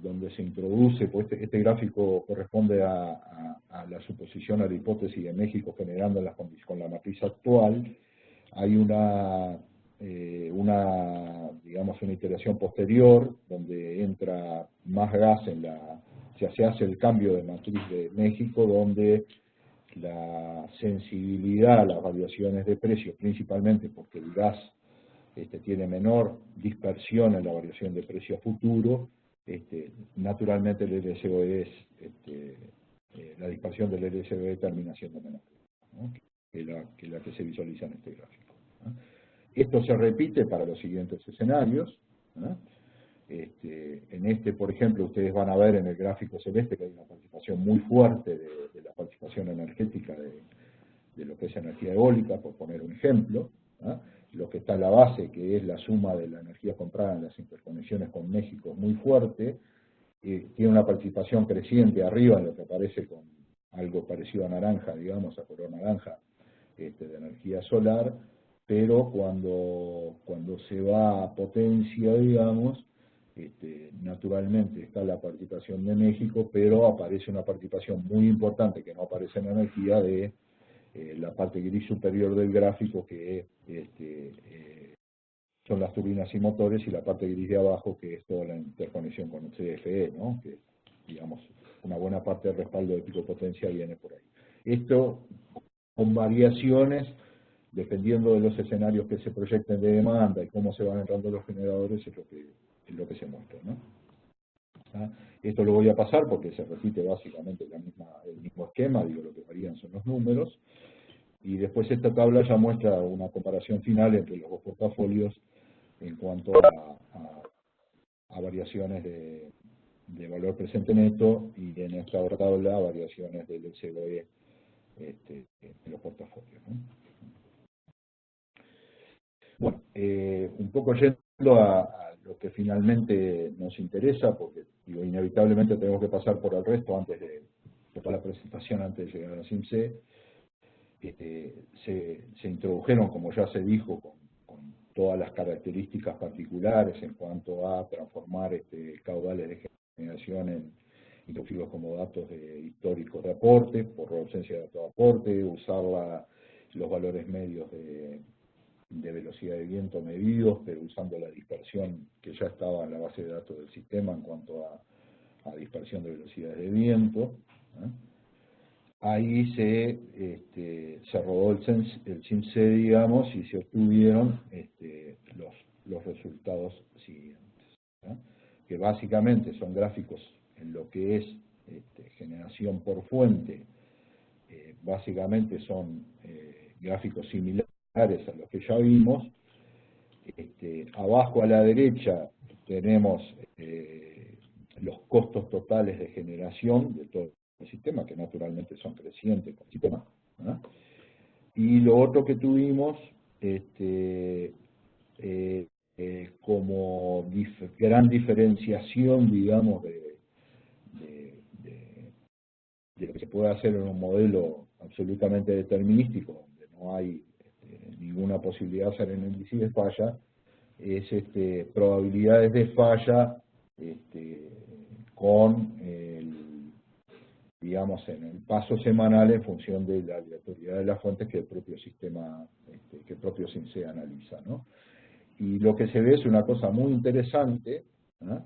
Speaker 2: donde se introduce, pues este gráfico corresponde a la suposición, a la hipótesis de México generando con la matriz actual. Hay digamos, una iteración posterior, donde entra más gas o sea, se hace el cambio de matriz de México, donde la sensibilidad a las variaciones de precios, principalmente porque el gas tiene menor dispersión en la variación de precio a futuro, naturalmente el LCOE la dispersión del LCOE termina siendo menor, ¿no? que la que se visualiza en este gráfico, ¿no? Esto se repite para los siguientes escenarios, ¿no? Por ejemplo, ustedes van a ver en el gráfico celeste que hay una participación muy fuerte de la participación energética de lo que es energía eólica, por poner un ejemplo, ¿no? Lo que está a la base, que es la suma de la energía comprada en las interconexiones con México, es muy fuerte, tiene una participación creciente arriba en lo que aparece con algo parecido a naranja, digamos, a color naranja, de energía solar, pero cuando se va a potencia, digamos, naturalmente está la participación de México, pero aparece una participación muy importante que no aparece en energía de la parte gris superior del gráfico, que son las turbinas y motores, y la parte gris de abajo, que es toda la interconexión con el CFE, ¿no? Que, digamos, una buena parte del respaldo de pico potencia viene por ahí. Esto, con variaciones, dependiendo de los escenarios que se proyecten de demanda y cómo se van entrando los generadores, es lo que se muestra, ¿no? ¿Ah? Esto lo voy a pasar porque se repite básicamente el mismo esquema, digo, lo que varían son los números, y después esta tabla ya muestra una comparación final entre los dos portafolios en cuanto a variaciones de valor presente neto, y en esta otra tabla variaciones del LCOE en los portafolios, ¿no? Bueno, un poco yendo a lo que finalmente nos interesa, porque digo, inevitablemente tenemos que pasar por el resto antes de toda la presentación, antes de llegar a CIMSE. Se introdujeron, como ya se dijo, con todas las características particulares en cuanto a transformar caudales de generación introducirlos como datos históricos de aporte, por ausencia de datos de aporte, usar los valores medios de velocidad de viento medidos, pero usando la dispersión que ya estaba en la base de datos del sistema en cuanto a dispersión de velocidades de viento. Ahí se rodó el SIMC, digamos, y se obtuvieron los resultados siguientes, que básicamente son gráficos en lo que es generación por fuente, básicamente son gráficos similares a los que ya vimos. Abajo a la derecha tenemos los costos totales de generación de todo el sistema, que naturalmente son crecientes con el sistema, ¿no? Y lo otro que tuvimos como gran diferenciación, digamos, de lo que se puede hacer en un modelo absolutamente determinístico, donde no hay ninguna posibilidad de hacer el análisis de falla, es probabilidades de falla con digamos, en el paso semanal en función de la aleatoriedad de las fuentes que el propio sistema, que el propio SIMC analiza, ¿no? Y lo que se ve es una cosa muy interesante, ¿no?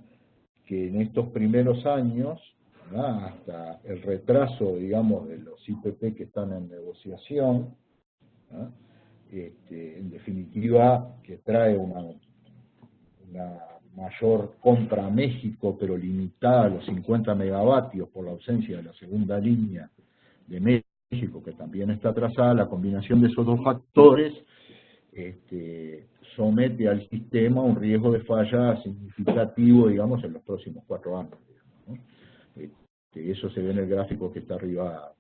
Speaker 2: Que en estos primeros años, ¿no? Hasta el retraso, digamos, de los IPP que están en negociación, ¿no? En definitiva, que trae una mayor compra a México, pero limitada a los 50 megavatios por la ausencia de la segunda línea de México, que también está atrasada. La combinación de esos dos factores somete al sistema a un riesgo de falla significativo, digamos, en los próximos 4 años. Digamos, ¿no? Eso se ve en el gráfico que está arriba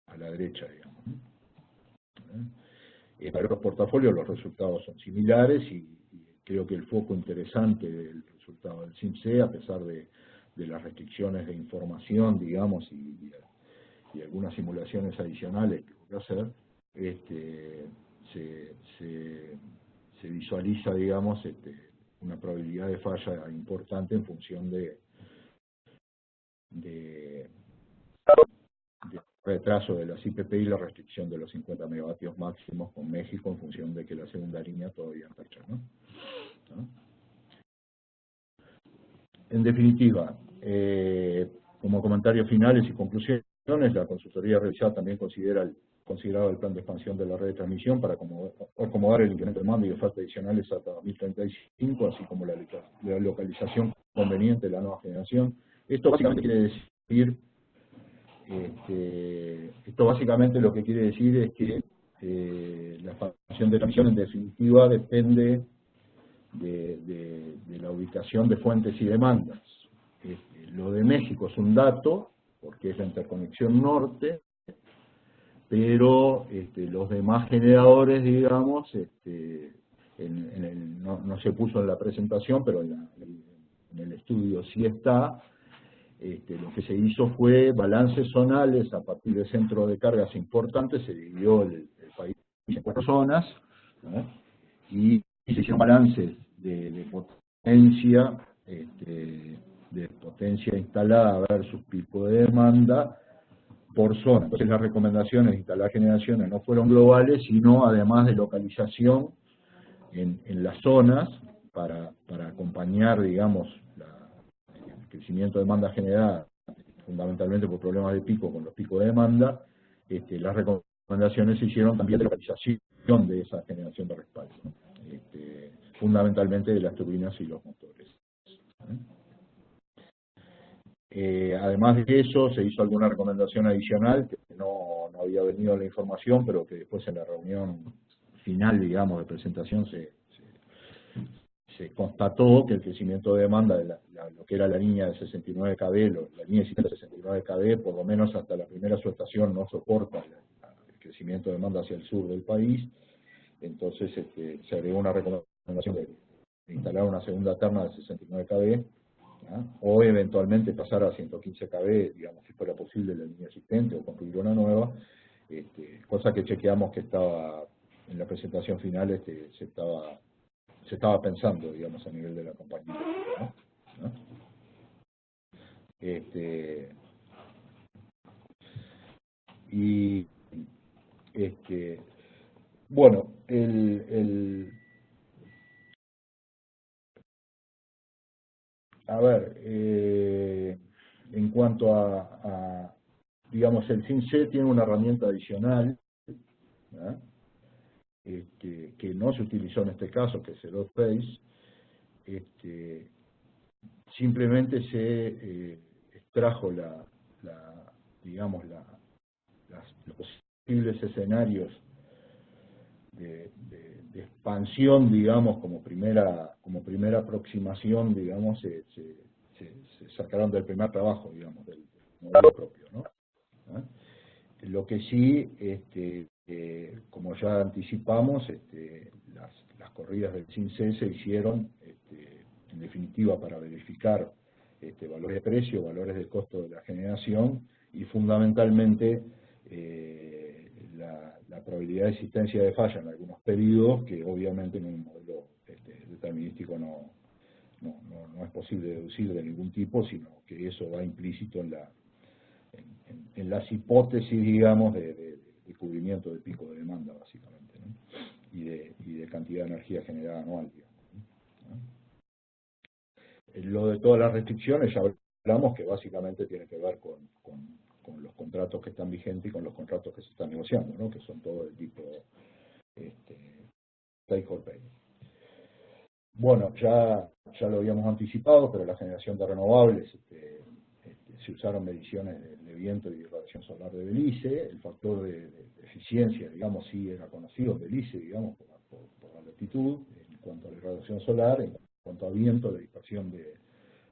Speaker 2: a la derecha, digamos, ¿no? Para los portafolios los resultados son similares y creo que el foco interesante del resultado del SIMC, a pesar de las restricciones de información, digamos, y algunas simulaciones adicionales que voy a hacer, se visualiza, digamos, una probabilidad de falla importante en función de retraso de las IPP y la restricción de los 50 megavatios máximos con México en función de que la segunda línea todavía no está hecha, ¿no? En definitiva, como comentarios finales y conclusiones, la consultoría revisada también consideraba el plan de expansión de la red de transmisión para acomodar el incremento de demanda y oferta adicionales hasta 2035, así como la localización conveniente de la nueva generación. Esto básicamente quiere decir, lo que quiere decir es que la expansión de transmisión en definitiva depende de la ubicación de fuentes y demandas. Lo de México es un dato, porque es la interconexión norte, pero los demás generadores, digamos, no se puso en la presentación, pero en el estudio sí está. Lo que se hizo fue balances zonales a partir de centros de cargas importantes, se dividió el país en 4 zonas, ¿no? Y se hicieron balances de potencia instalada versus pico de demanda por zona. Entonces las recomendaciones de instalar generaciones no fueron globales, sino además de localización en las zonas para acompañar, digamos, el crecimiento de demanda generada fundamentalmente por problemas de pico con los picos de demanda. Las recomendaciones se hicieron también de localización de esa generación de respaldo, ¿no? Fundamentalmente de las turbinas y los motores. Además de eso, se hizo alguna recomendación adicional que no había venido la información, pero que después en la reunión final, digamos, de presentación se constató que el crecimiento de demanda de lo que era la línea de 69 kV, la línea de 69 kV, por lo menos hasta la primera subestación no soporta el crecimiento de demanda hacia el sur del país. Entonces se agregó una recomendación de instalar una segunda terna de 69 kV, ¿no? O eventualmente pasar a 115 kV, digamos, si fuera posible la línea existente, o construir una nueva, cosa que chequeamos que estaba en la presentación final, se estaba pensando, digamos, a nivel de la compañía, ¿no? Bueno, a ver, en cuanto a digamos, el CINCE tiene una herramienta adicional, ¿verdad? Que no se utilizó en este caso, que es el OutPace. Simplemente se extrajo digamos, los posibles escenarios de expansión, digamos, como primera aproximación, digamos, se sacaron del primer trabajo, digamos, del modelo propio, ¿no? ¿Ah? Lo que sí, como ya anticipamos, las corridas del CINCE se hicieron, en definitiva, para verificar valores de precio, valores de costo de la generación y fundamentalmente la probabilidad de existencia de falla en algunos periodos, que obviamente en un modelo determinístico no es posible deducir de ningún tipo, sino que eso va implícito en las hipótesis, digamos, de cubrimiento del pico de demanda, básicamente, ¿no? y de cantidad de energía generada anual, digamos, ¿no? Lo de todas las restricciones, ya hablamos que básicamente tiene que ver con los contratos que están vigentes y con los contratos que se están negociando, ¿no? Que son todo el tipo take or pay. Bueno, ya lo habíamos anticipado, pero la generación de renovables, se usaron mediciones de viento y de radiación solar de Belice. El factor de eficiencia, digamos, sí era conocido en Belice, digamos, por la latitud, en cuanto a la radiación solar. En cuanto a viento, la dispersión de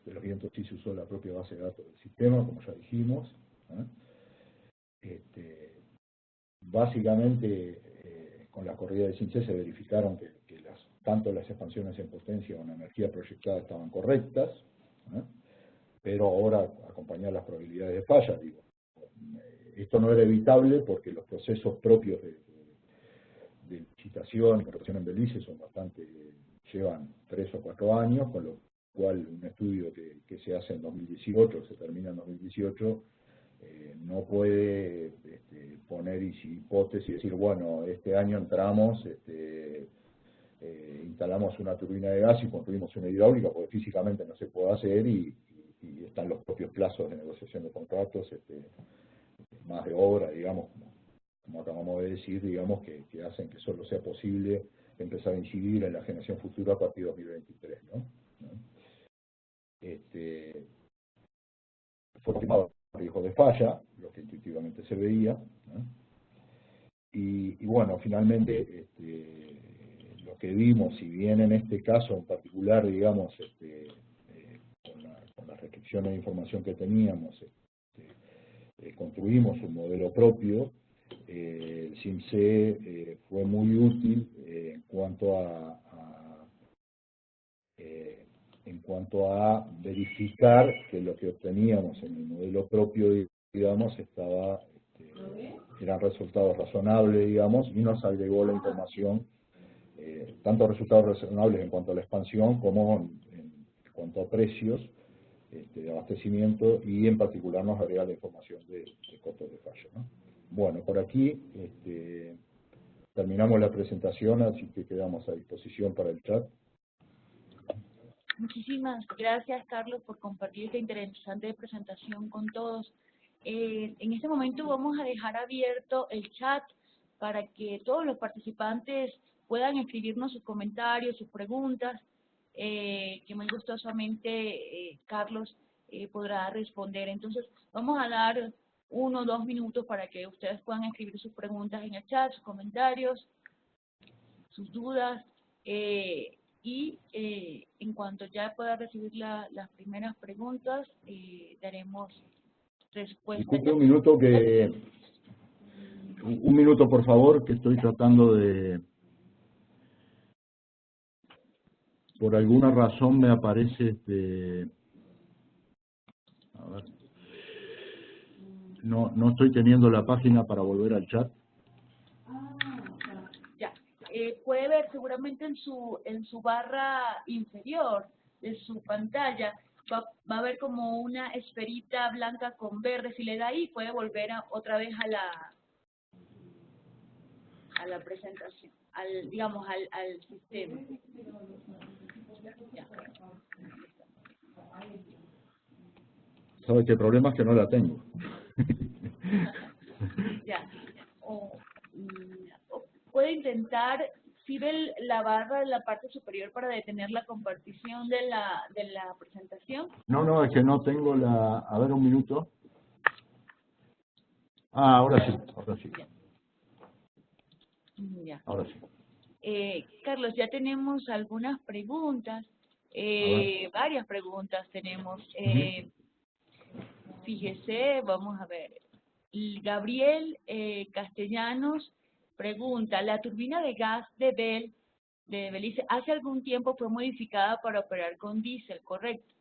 Speaker 2: los vientos sí se usó la propia base de datos del sistema, como ya dijimos, ¿eh? Básicamente, con la corrida de CINCE se verificaron que tanto las expansiones en potencia o en energía proyectada estaban correctas, ¿eh? Pero ahora acompañar las probabilidades de falla, digo, esto no era evitable porque los procesos propios de licitación y contratación en Belice llevan 3 o 4 años, con lo cual un estudio que se hace en 2018, se termina en 2018, no puede poner hipótesis y decir, bueno, este año entramos, instalamos una turbina de gas y construimos una hidráulica, porque físicamente no se puede hacer y están los propios plazos de negociación de contratos, más de obra, digamos, como acabamos de decir, digamos, que hacen que solo sea posible empezar a incidir en la generación futura a partir de 2023, ¿no? Fue estimado el riesgo de falla, lo que intuitivamente se veía, ¿no? Y bueno, finalmente, lo que vimos, si bien en este caso en particular, digamos, con las restricciones de información que teníamos, construimos un modelo propio. El CINCE fue muy útil en cuanto a verificar que lo que obteníamos en el modelo propio, digamos, eran resultados razonables, digamos, y nos agregó la información, tanto resultados razonables en cuanto a la expansión como en cuanto a precios de abastecimiento, y en particular nos agrega la información de costos de falla, ¿no? Bueno, por aquí terminamos la presentación, así que quedamos a disposición para el chat.
Speaker 1: Muchísimas gracias, Carlos, por compartir esta interesante presentación con todos. En este momento vamos a dejar abierto el chat para que todos los participantes puedan escribirnos sus comentarios, sus preguntas, que muy gustosamente Carlos podrá responder. Entonces, vamos a dar 1 o 2 minutos para que ustedes puedan escribir sus preguntas en el chat, sus comentarios, sus dudas, y en cuanto ya pueda recibir las primeras preguntas, daremos respuesta.
Speaker 2: Disculpe un minuto, por favor, que estoy tratando de... Por alguna razón me aparece a ver, no estoy teniendo la página para volver al chat.
Speaker 1: Ya, puede ver seguramente en su barra inferior de su pantalla, va a haber como una esferita blanca con verde. Si le da ahí, puede volver otra vez a la presentación, digamos, al sistema. Ya.
Speaker 2: ¿Sabe qué problema es que no la tengo?
Speaker 1: Ya. O puede intentar, si ve la barra en la parte superior para detener la compartición de la presentación.
Speaker 2: No, es que no tengo la... A ver, un minuto. Ah, ahora sí.
Speaker 1: Ya.
Speaker 2: Ahora sí.
Speaker 1: Carlos, ya tenemos algunas preguntas, varias preguntas tenemos. Fíjese, vamos a ver. Gabriel Castellanos pregunta, la turbina de gas de Belice hace algún tiempo fue modificada para operar con diésel, ¿correcto?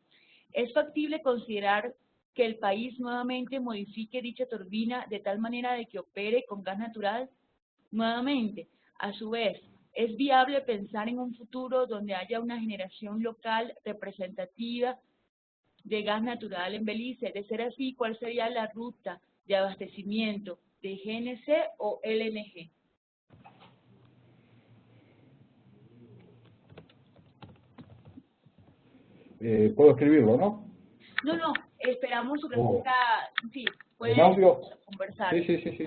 Speaker 1: ¿Es factible considerar que el país nuevamente modifique dicha turbina de tal manera de que opere con gas natural? Nuevamente, a su vez, ¿es viable pensar en un futuro donde haya una generación local representativa de gas natural en Belice? De ser así, ¿cuál sería la ruta de abastecimiento de GNC o LNG?
Speaker 2: ¿Puedo escribirlo, no?
Speaker 1: No, esperamos su respuesta. Sí, puede
Speaker 2: ¿En audio?
Speaker 1: conversar.
Speaker 2: Sí.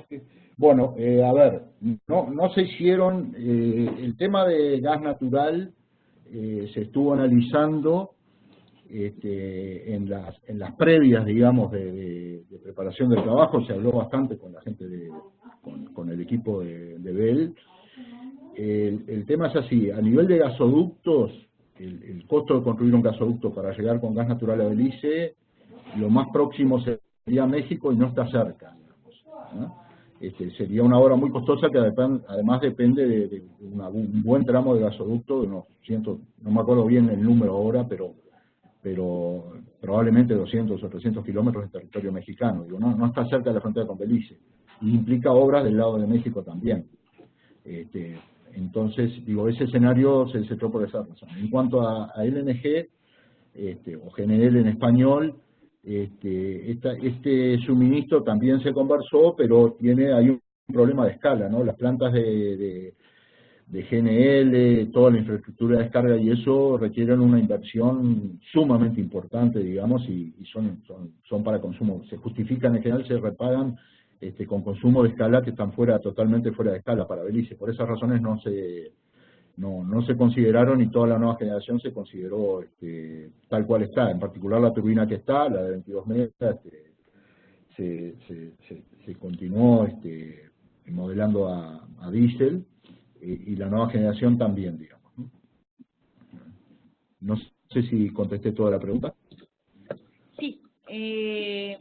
Speaker 2: Bueno, a ver, no se hicieron, el tema de gas natural se estuvo analizando en las previas, digamos, de preparación del trabajo. Se habló bastante con la gente, con el equipo de Bell. El tema es así, a nivel de gasoductos, el costo de construir un gasoducto para llegar con gas natural a Belice, lo más próximo sería México y no está cerca, digamos, ¿no? Sería una obra muy costosa que además depende de un buen tramo de gasoducto, de unos 100, no me acuerdo bien el número ahora, pero probablemente 200 o 300 kilómetros de territorio mexicano. Digo, no está cerca de la frontera con Belice. Y implica obras del lado de México también. Entonces, digo, ese escenario se desechó por esa razón. En cuanto a LNG, o GNL en español, este suministro también se conversó, pero hay un problema de escala, ¿no? Las plantas de GNL, toda la infraestructura de descarga y eso requieren una inversión sumamente importante, digamos, y son para consumo. Se justifican, en general se repagan con consumo de escala que están totalmente fuera de escala para Belice. Por esas razones no se consideraron, y toda la nueva generación se consideró tal cual está. En particular la turbina que está, la de 22 megas, se continuó modelando a diésel, y la nueva generación también, digamos. No sé si contesté toda la pregunta.
Speaker 1: Sí,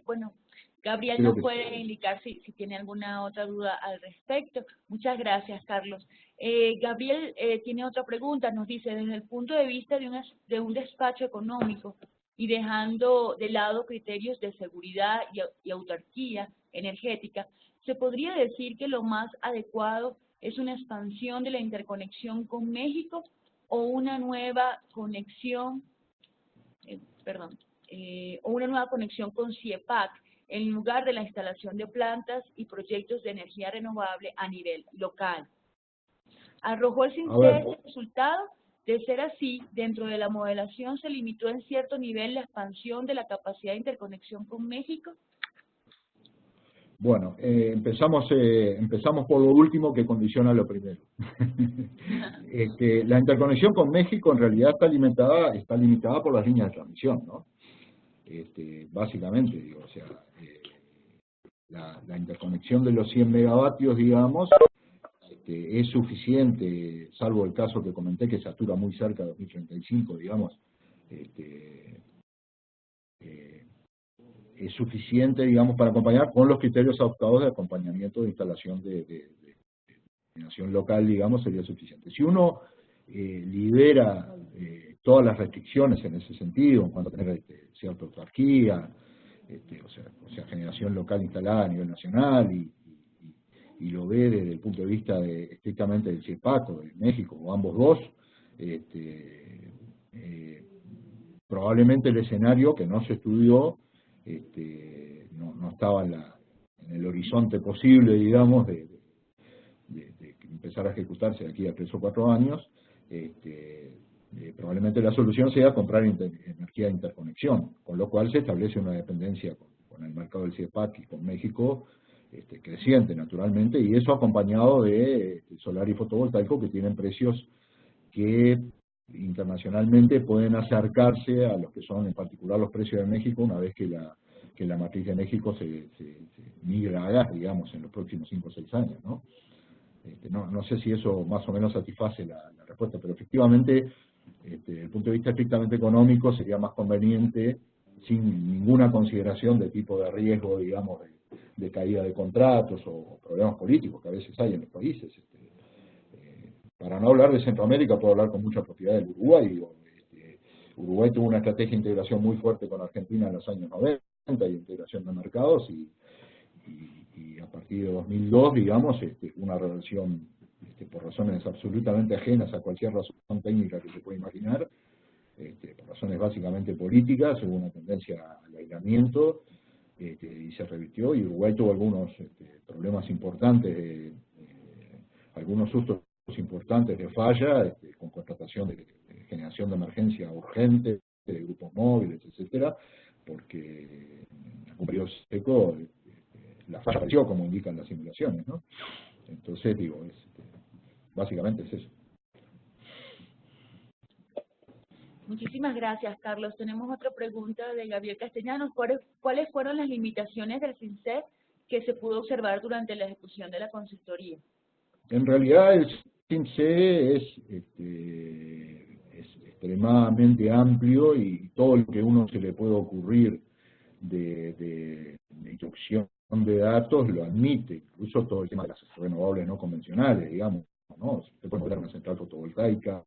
Speaker 1: bueno, Gabriel nos puede indicar si tiene alguna otra duda al respecto. Muchas gracias, Carlos. Gabriel tiene otra pregunta, nos dice, desde el punto de vista de un despacho económico y dejando de lado criterios de seguridad y autarquía energética, ¿se podría decir que lo más adecuado es una expansión de la interconexión con México o una nueva conexión, o una nueva conexión con CIEPAC en lugar de la instalación de plantas y proyectos de energía renovable a nivel local? Arrojó el sincero resultado. De ser así, dentro de la modelación se limitó en cierto nivel la expansión de la capacidad de interconexión con México.
Speaker 2: Bueno, empezamos por lo último, que condiciona lo primero. La interconexión con México en realidad está limitada por las líneas de transmisión, ¿no? Básicamente, digo, o sea, la interconexión de los 100 megavatios, digamos, es suficiente, salvo el caso que comenté, que satura muy cerca de 2035, digamos, es suficiente, digamos, para acompañar con los criterios adoptados de acompañamiento de instalación de generación local, digamos, sería suficiente. Si uno libera todas las restricciones en ese sentido, en cuanto a tener cierta autarquía, o sea, generación local instalada a nivel nacional, y lo ve desde el punto de vista estrictamente del CIEPAC o de México, o ambos dos, probablemente el escenario que no se estudió, no estaba en el horizonte posible, digamos, de empezar empezar a ejecutarse de aquí a 3 o 4 años, probablemente la solución sea comprar energía de interconexión, con lo cual se establece una dependencia con el mercado del CIEPAC y con México creciente naturalmente, y eso acompañado de solar y fotovoltaico, que tienen precios que internacionalmente pueden acercarse a los que son en particular los precios de México, una vez que la matriz de México se migra a gas, digamos, en los próximos 5 o 6 años, ¿no? No sé si eso más o menos satisface la respuesta, pero efectivamente, desde el punto de vista estrictamente económico, sería más conveniente, sin ninguna consideración de tipo de riesgo, digamos, de caída de contratos o problemas políticos que a veces hay en los países. Para no hablar de Centroamérica, puedo hablar con mucha propiedad del Uruguay. Uruguay tuvo una estrategia de integración muy fuerte con Argentina en los años 90, y integración de mercados, y a partir de 2002, digamos, una reversión por razones absolutamente ajenas a cualquier razón técnica que se pueda imaginar, por razones básicamente políticas, hubo una tendencia al aislamiento, y se revirtió, y Uruguay tuvo algunos problemas importantes, algunos sustos importantes de falla, con contratación de generación de emergencia urgente, de grupos móviles, etcétera, porque en un periodo seco la falla apareció, como indican las simulaciones, ¿no? Entonces, digo, básicamente es eso.
Speaker 1: Muchísimas gracias, Carlos. Tenemos otra pregunta de Gabriel Castellanos. ¿Cuáles fueron las limitaciones del CINCET que se pudo observar durante la ejecución de la consultoría?
Speaker 2: En realidad, el CINCET es extremadamente amplio, y todo lo que uno se le puede ocurrir de instrucción de datos lo admite, incluso todo el tema de las renovables no convencionales, digamos, ¿no? Se puede modelar una central fotovoltaica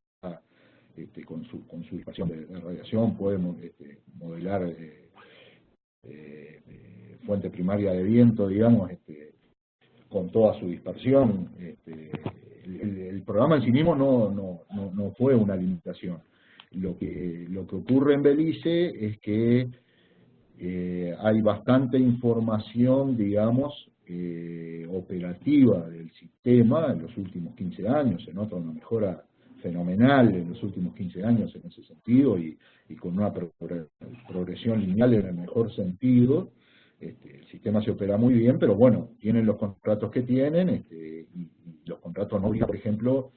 Speaker 2: con su dispersión de radiación, puede modelar fuente primaria de viento, digamos, con toda su dispersión. El programa en sí mismo no fue una limitación. Lo que ocurre en Belice es que hay bastante información, digamos, operativa del sistema en los últimos 15 años, se nota una mejora fenomenal en los últimos 15 años en ese sentido, y con una progresión lineal en el mejor sentido. El sistema se opera muy bien, pero bueno, tienen los contratos que tienen, y los contratos no, por ejemplo,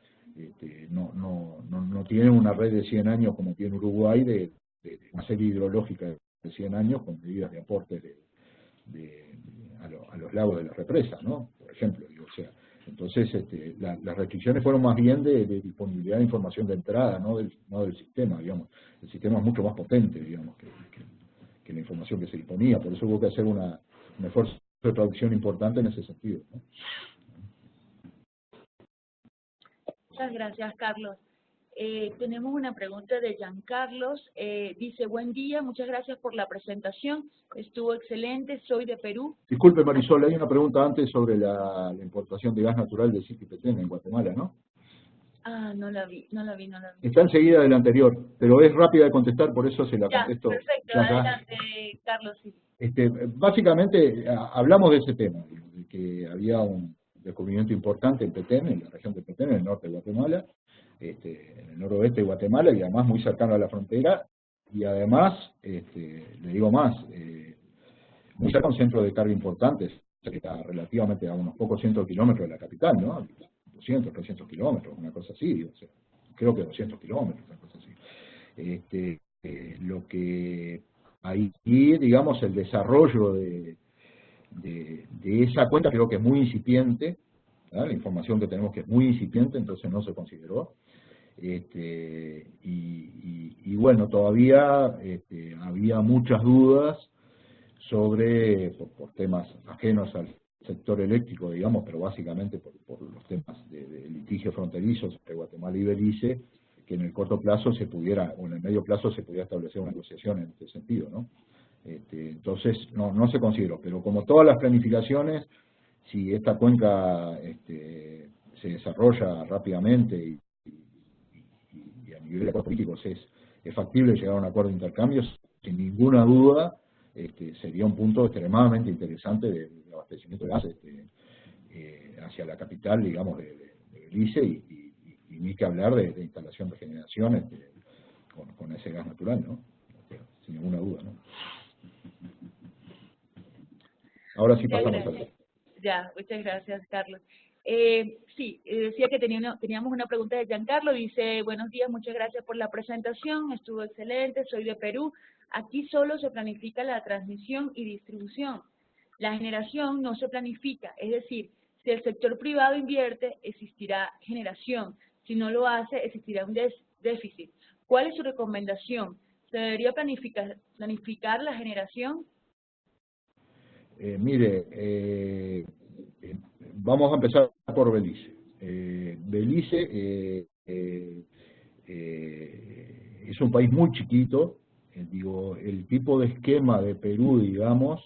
Speaker 2: no tienen una red de 100 años como tiene Uruguay, de una serie hidrológica de 100 años con medidas de aporte a los lagos de la represa, ¿no? Por ejemplo, digo, o sea, entonces las restricciones fueron más bien de disponibilidad de información de entrada, no del sistema, digamos. El sistema es mucho más potente, digamos, que la información que se disponía, por eso hubo que hacer un esfuerzo de traducción importante en ese sentido, ¿no?
Speaker 1: Muchas gracias, Carlos. Tenemos una pregunta de Giancarlos. Dice, buen día, muchas gracias por la presentación, estuvo excelente, soy de Perú.
Speaker 2: Disculpe, Marisol, hay una pregunta antes sobre la importación de gas natural de Citipetén en Guatemala, ¿no?
Speaker 1: Ah, no la vi.
Speaker 2: Está enseguida de la anterior, pero es rápida de contestar, por eso se la contesto.
Speaker 1: Perfecto,
Speaker 2: ya acá.
Speaker 1: adelante, Carlos. Sí.
Speaker 2: Básicamente, hablamos de ese tema, de que había un descubrimiento importante en Petén, en la región de Petén, en el norte de Guatemala, en el noroeste de Guatemala, y además muy cercano a la frontera, y además, le digo más, muy cerca a un centro de carga importante, que está relativamente a unos pocos cientos de kilómetros de la capital, ¿no? 200, 300 kilómetros, una cosa así, o sea, creo que 200 kilómetros, una cosa así. Lo que ahí, digamos, el desarrollo de esa cuenta creo que es muy incipiente, ¿verdad? La información que tenemos que es muy incipiente, entonces no se consideró. Y bueno, todavía había muchas dudas sobre, por temas ajenos al sector eléctrico, digamos, pero básicamente por los temas de litigio fronterizos entre Guatemala y Belice, que en el corto plazo se pudiera, o en el medio plazo se pudiera establecer una negociación en este sentido, ¿no? Entonces, no se consideró, pero como todas las planificaciones, si esta cuenca se desarrolla rápidamente y a nivel de acuerdos políticos es factible llegar a un acuerdo de intercambios, sin ninguna duda, sería un punto extremadamente interesante de abastecimiento de gas hacia la capital, digamos, de Belice y ni que hablar de instalación de generaciones con ese gas natural, ¿no? Sin ninguna duda, ¿no? Ahora sí pasamos al...
Speaker 1: Ya, muchas gracias, Carlos. Sí, decía que teníamos una pregunta de Giancarlo, dice, buenos días, muchas gracias por la presentación, estuvo excelente, soy de Perú, aquí solo se planifica la transmisión y distribución, la generación no se planifica, es decir, si el sector privado invierte, existirá generación, si no lo hace, existirá un déficit. ¿Cuál es su recomendación? ¿Se debería planificar la generación?
Speaker 2: Mire, vamos a empezar por Belice. Belice es un país muy chiquito, digo, el tipo de esquema de Perú, digamos,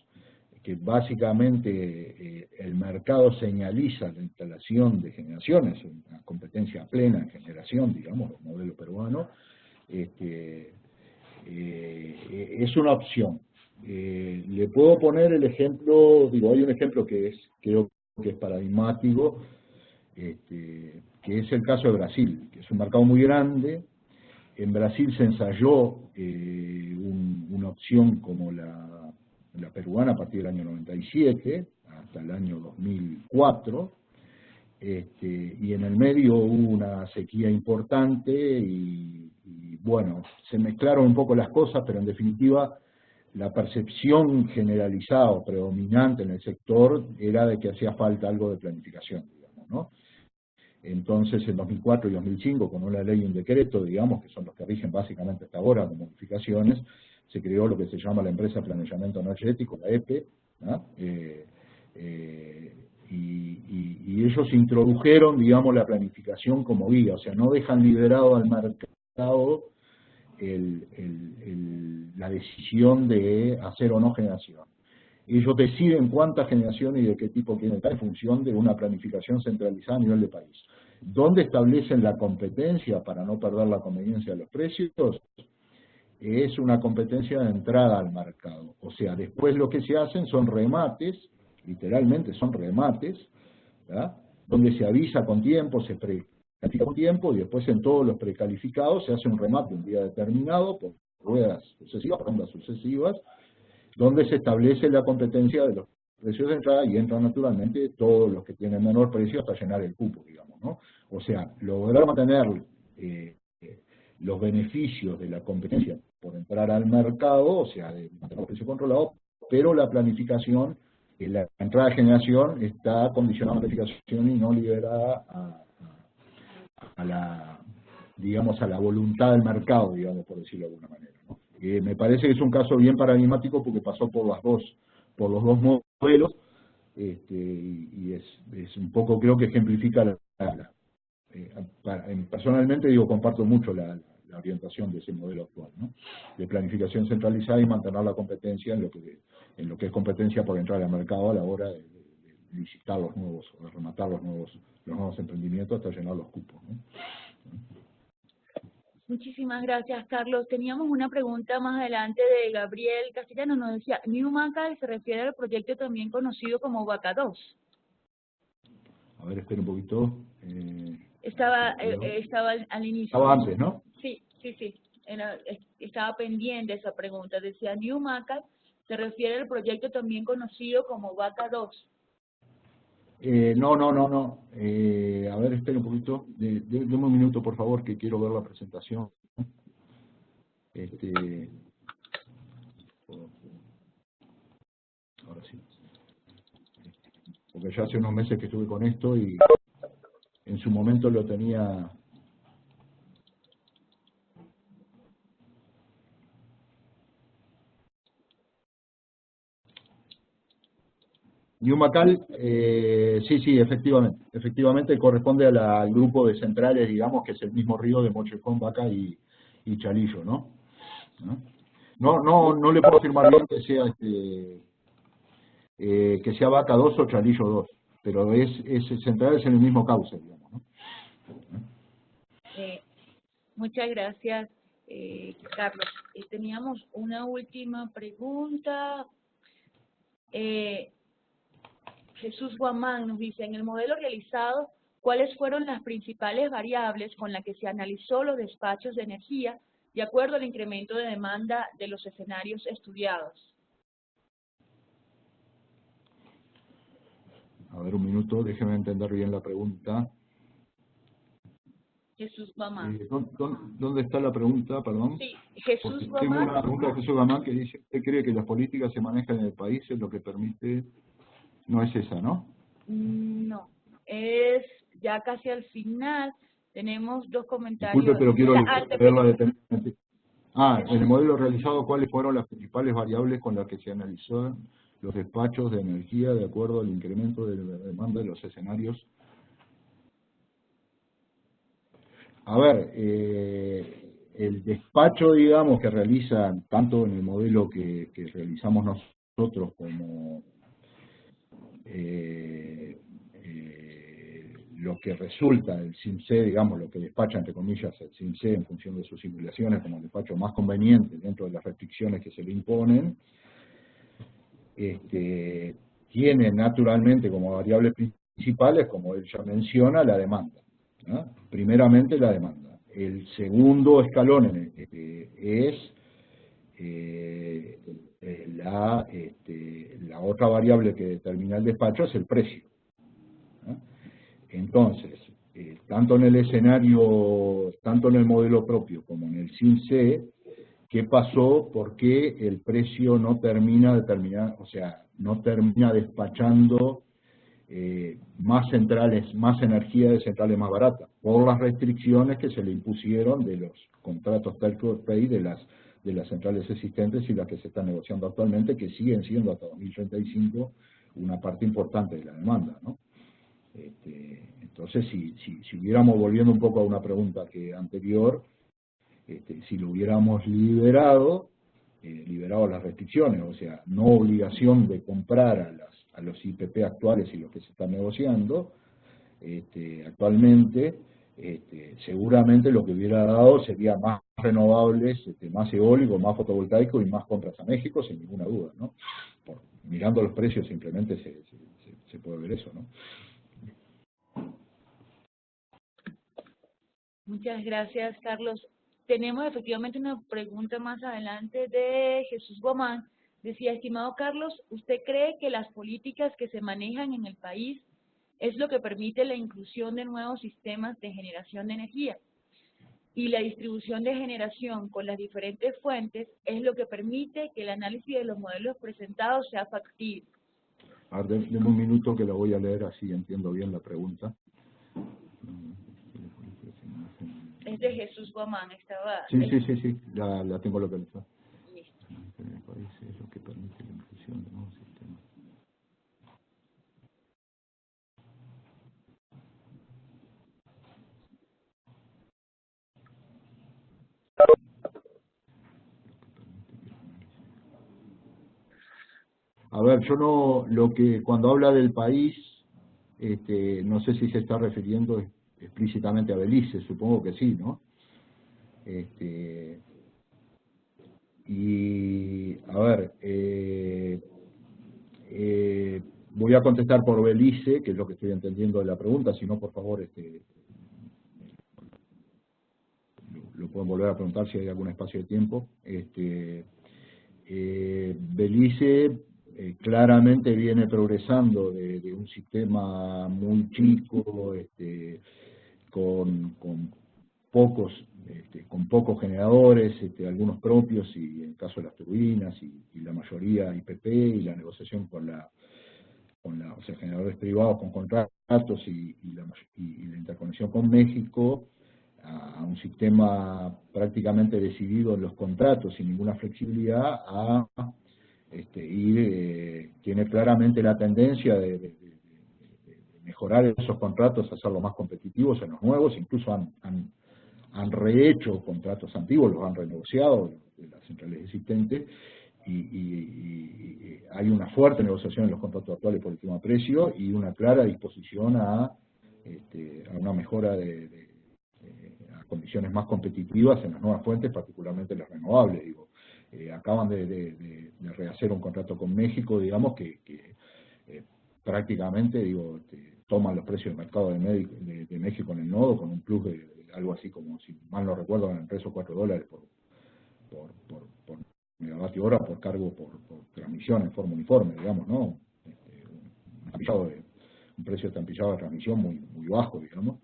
Speaker 2: que básicamente el mercado señaliza la instalación de generaciones, una competencia plena en generación, digamos, el modelo peruano, es una opción. Le puedo poner el ejemplo, digo, hay un ejemplo que creo que es paradigmático, que es el caso de Brasil, que es un mercado muy grande. En Brasil se ensayó una opción como la peruana a partir del año 97 hasta el año 2004, y en el medio hubo una sequía importante y bueno, se mezclaron un poco las cosas, pero en definitiva la percepción generalizada o predominante en el sector era de que hacía falta algo de planificación, digamos, ¿no? Entonces, en 2004 y 2005, con una ley y un decreto, digamos, que son los que rigen básicamente hasta ahora con modificaciones, se creó lo que se llama la Empresa de Planeamiento Energético, la EPE, ¿no? Y ellos introdujeron, digamos, la planificación como guía, o sea, no dejan liberado al mercado la decisión de hacer o no generación. Ellos deciden cuánta generación y de qué tipo quieren estar en función de una planificación centralizada a nivel de país. ¿Dónde establecen la competencia para no perder la conveniencia de los precios? Es una competencia de entrada al mercado. O sea, después lo que se hacen son remates, literalmente son remates, ¿verdad? Donde se avisa con tiempo, se precalifica con tiempo, y después en todos los precalificados se hace un remate un día determinado por ruedas sucesivas, rondas sucesivas, donde se establece la competencia de los precios de entrada y entran naturalmente todos los que tienen menor precio hasta llenar el cupo, digamos, ¿no? O sea, lograr mantener los beneficios de la competencia por entrar al mercado, o sea, de mantener los precios controlados, pero la planificación, la entrada de generación está condicionada a la planificación y no liberada a la, digamos, a la voluntad del mercado, digamos, por decirlo de alguna manera, ¿no? Me parece que es un caso bien paradigmático porque pasó por los dos modelos, y es un poco, creo que ejemplifica personalmente digo, comparto mucho la orientación de ese modelo actual, ¿no? De planificación centralizada y mantener la competencia en lo que es competencia por entrar al mercado a la hora de licitar los nuevos, o de rematar los nuevos emprendimientos hasta llenar los cupos, ¿no?
Speaker 1: Muchísimas gracias, Carlos. Teníamos una pregunta más adelante de Gabriel Castellano, nos decía, New Macal se refiere al proyecto también conocido como Vaca 2.
Speaker 2: A ver, espera un poquito.
Speaker 1: Estaba al inicio.
Speaker 2: Estaba antes, ¿no?
Speaker 1: Sí. Estaba pendiente esa pregunta. Decía, New Macal se refiere al proyecto también conocido como Vaca 2.
Speaker 2: No. A ver, espera un poquito. Deme un minuto, por favor, que quiero ver la presentación. Ahora sí. Porque ya hace unos meses que estuve con esto y en su momento lo tenía... New Macal, sí, efectivamente corresponde al grupo de centrales, digamos, que es el mismo río de Mochejón, Vaca y Chalillo, ¿no? No le puedo afirmar bien que sea Vaca 2 o Chalillo 2, pero es centrales en el mismo cauce, digamos, ¿no?
Speaker 1: Muchas gracias, Carlos. Teníamos una última pregunta. Jesús Guamán nos dice, en el modelo realizado ¿cuáles fueron las principales variables con las que se analizó los despachos de energía de acuerdo al incremento de demanda de los escenarios estudiados?
Speaker 2: A ver, un minuto, déjeme entender bien la pregunta.
Speaker 1: Jesús Guamán.
Speaker 2: ¿Dónde está la pregunta, perdón?
Speaker 1: Sí, Jesús
Speaker 2: Porque
Speaker 1: Guamán.
Speaker 2: tengo una pregunta de Jesús Guamán que dice, ¿usted cree que las políticas se manejan en el país es lo que permite? No es esa, ¿no?
Speaker 1: No, es ya casi al final. Tenemos dos comentarios.
Speaker 2: Disculpe, pero quiero leerla detenidamente. En el modelo realizado, ¿cuáles fueron las principales variables con las que se analizó los despachos de energía de acuerdo al incremento de la demanda de los escenarios? A ver, el despacho, digamos, que realizan tanto en el modelo que realizamos nosotros como lo que resulta del CIMSE, digamos, lo que despacha, entre comillas, el CIMSE en función de sus simulaciones como el despacho más conveniente dentro de las restricciones que se le imponen, tiene naturalmente como variables principales, como él ya menciona, la demanda, ¿no? Primeramente la demanda. El segundo escalón es la otra variable que determina el despacho es el precio, ¿no? Entonces, tanto en el escenario, tanto en el modelo propio como en el CIMSE, ¿qué pasó? ¿Por qué el precio no termina no termina despachando más centrales, más energía de centrales más baratas? Por las restricciones que se le impusieron de los contratos take-or-pay de las centrales existentes y las que se están negociando actualmente, que siguen siendo hasta 2035 una parte importante de la demanda, ¿no? Entonces, si hubiéramos, volviendo un poco a una pregunta anterior, si lo hubiéramos liberado las restricciones, o sea, no obligación de comprar a los IPP actuales y los que se están negociando actualmente, seguramente lo que hubiera dado sería más renovables, más eólico, más fotovoltaico y más compras a México, sin ninguna duda, ¿no? Mirando los precios simplemente se puede ver eso, ¿no?
Speaker 1: Muchas gracias, Carlos. Tenemos efectivamente una pregunta más adelante de Jesús Guamán. Decía, estimado Carlos, ¿usted cree que las políticas que se manejan en el país es lo que permite la inclusión de nuevos sistemas de generación de energía? Y la distribución de generación con las diferentes fuentes es lo que permite que el análisis de los modelos presentados sea factible.
Speaker 2: A ver, denme un minuto que la voy a leer, así entiendo bien la pregunta.
Speaker 1: Es de Jesús Guamán, estaba...
Speaker 2: Sí, la tengo localizada.
Speaker 1: Listo.
Speaker 2: En el país es lo que permite la inclusión de nuevos sistemas. A ver, yo no, cuando habla del país, no sé si se está refiriendo explícitamente a Belice, supongo que sí, ¿no? Y, a ver, voy a contestar por Belice, que es lo que estoy entendiendo de la pregunta, si no, por favor, lo pueden volver a preguntar si hay algún espacio de tiempo. Belice claramente viene progresando de un sistema muy chico, con pocos generadores, algunos propios, y en el caso de las turbinas, y la mayoría IPP, y la negociación o sea, generadores privados con contratos, y la interconexión con México, a un sistema prácticamente decidido en los contratos, sin ninguna flexibilidad, tiene claramente la tendencia de mejorar esos contratos, hacerlos más competitivos en los nuevos. Incluso han rehecho contratos antiguos, los han renegociado de las centrales existentes, y hay una fuerte negociación en los contratos actuales por el tema precio y una clara disposición a una mejora a condiciones más competitivas en las nuevas fuentes, particularmente las renovables. Acaban de rehacer un contrato con México, digamos, que prácticamente, toman los precios de mercado de México en el nodo con un plus de algo así como, si mal no recuerdo, en $3 o $4 por megavatio hora por cargo por transmisión en forma uniforme, digamos, ¿no? Un precio de estampillado de transmisión muy bajo, digamos,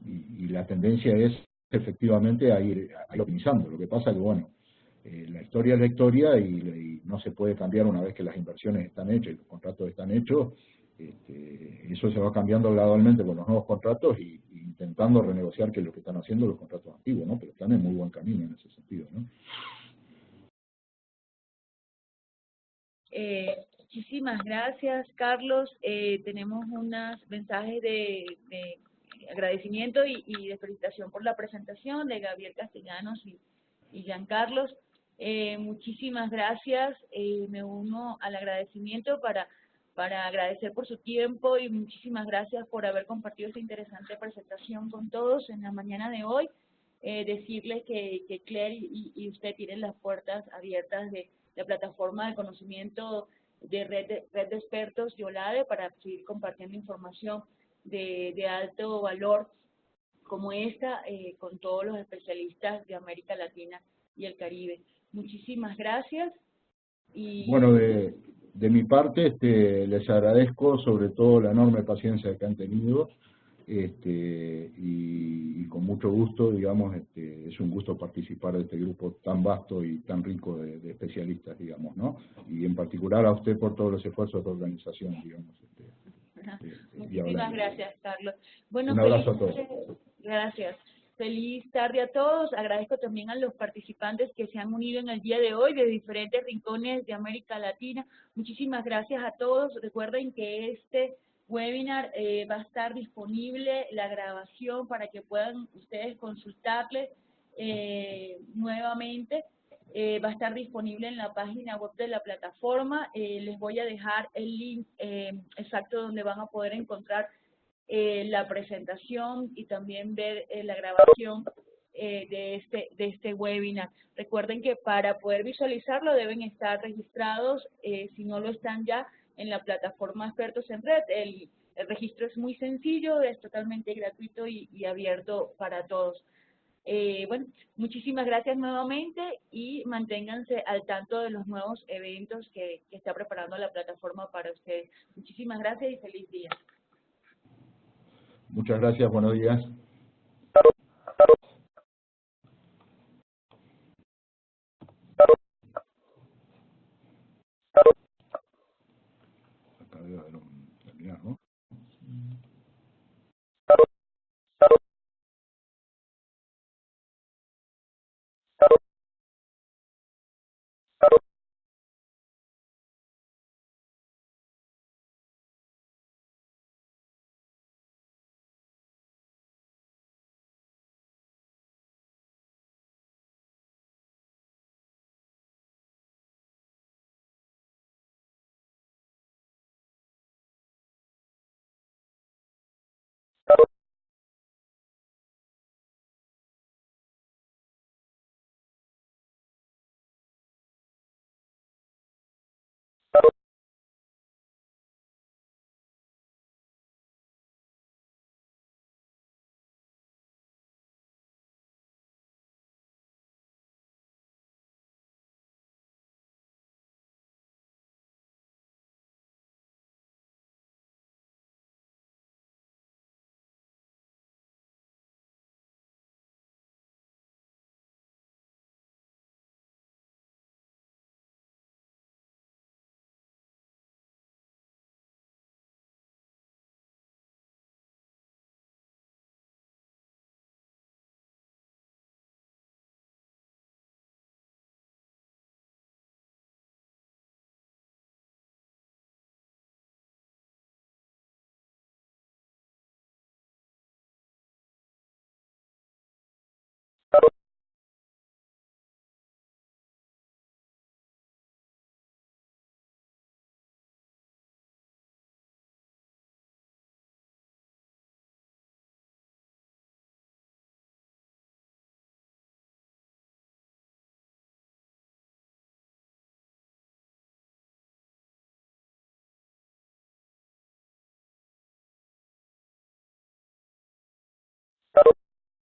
Speaker 2: y la tendencia es efectivamente a ir optimizando. Lo que pasa que, bueno, la historia es la historia y no se puede cambiar una vez que las inversiones están hechas y los contratos están hechos. Eso se va cambiando gradualmente con los nuevos contratos y intentando renegociar, que es lo que están haciendo los contratos antiguos, ¿no? Pero están en muy buen camino en ese sentido, ¿no?
Speaker 1: Muchísimas gracias, Carlos. Tenemos unos mensajes de agradecimiento y de felicitación por la presentación de Gabriel Castellanos y Giancarlos. Muchísimas gracias. Me uno al agradecimiento para agradecer por su tiempo y muchísimas gracias por haber compartido esta interesante presentación con todos en la mañana de hoy. Decirles que Claire y usted tienen las puertas abiertas de la plataforma de conocimiento de red de expertos y OLADE para seguir compartiendo información de alto valor como esta con todos los especialistas de América Latina y el Caribe. Muchísimas gracias. Y
Speaker 2: bueno, de mi parte, les agradezco sobre todo la enorme paciencia que han tenido, y con mucho gusto, digamos, es un gusto participar de este grupo tan vasto y tan rico de especialistas, digamos, ¿no? Y en particular a usted por todos los esfuerzos de organización, digamos.
Speaker 1: Muchísimas gracias, Carlos. Bueno,
Speaker 2: un abrazo a todos.
Speaker 1: Gracias. Feliz tarde a todos. Agradezco también a los participantes que se han unido en el día de hoy de diferentes rincones de América Latina. Muchísimas gracias a todos. Recuerden que este webinar va a estar disponible, la grabación, para que puedan ustedes consultarle nuevamente. Va a estar disponible en la página web de la plataforma. Les voy a dejar el link exacto donde van a poder encontrar la presentación y también ver la grabación de este webinar. Recuerden que para poder visualizarlo deben estar registrados, si no lo están ya, en la plataforma Expertos en Red. El registro es muy sencillo, es totalmente gratuito y abierto para todos. Bueno, muchísimas gracias nuevamente y manténganse al tanto de los nuevos eventos que está preparando la plataforma para ustedes. Muchísimas gracias y feliz día.
Speaker 2: Muchas gracias, buenos días. Acá debe haber un terminar, ¿no?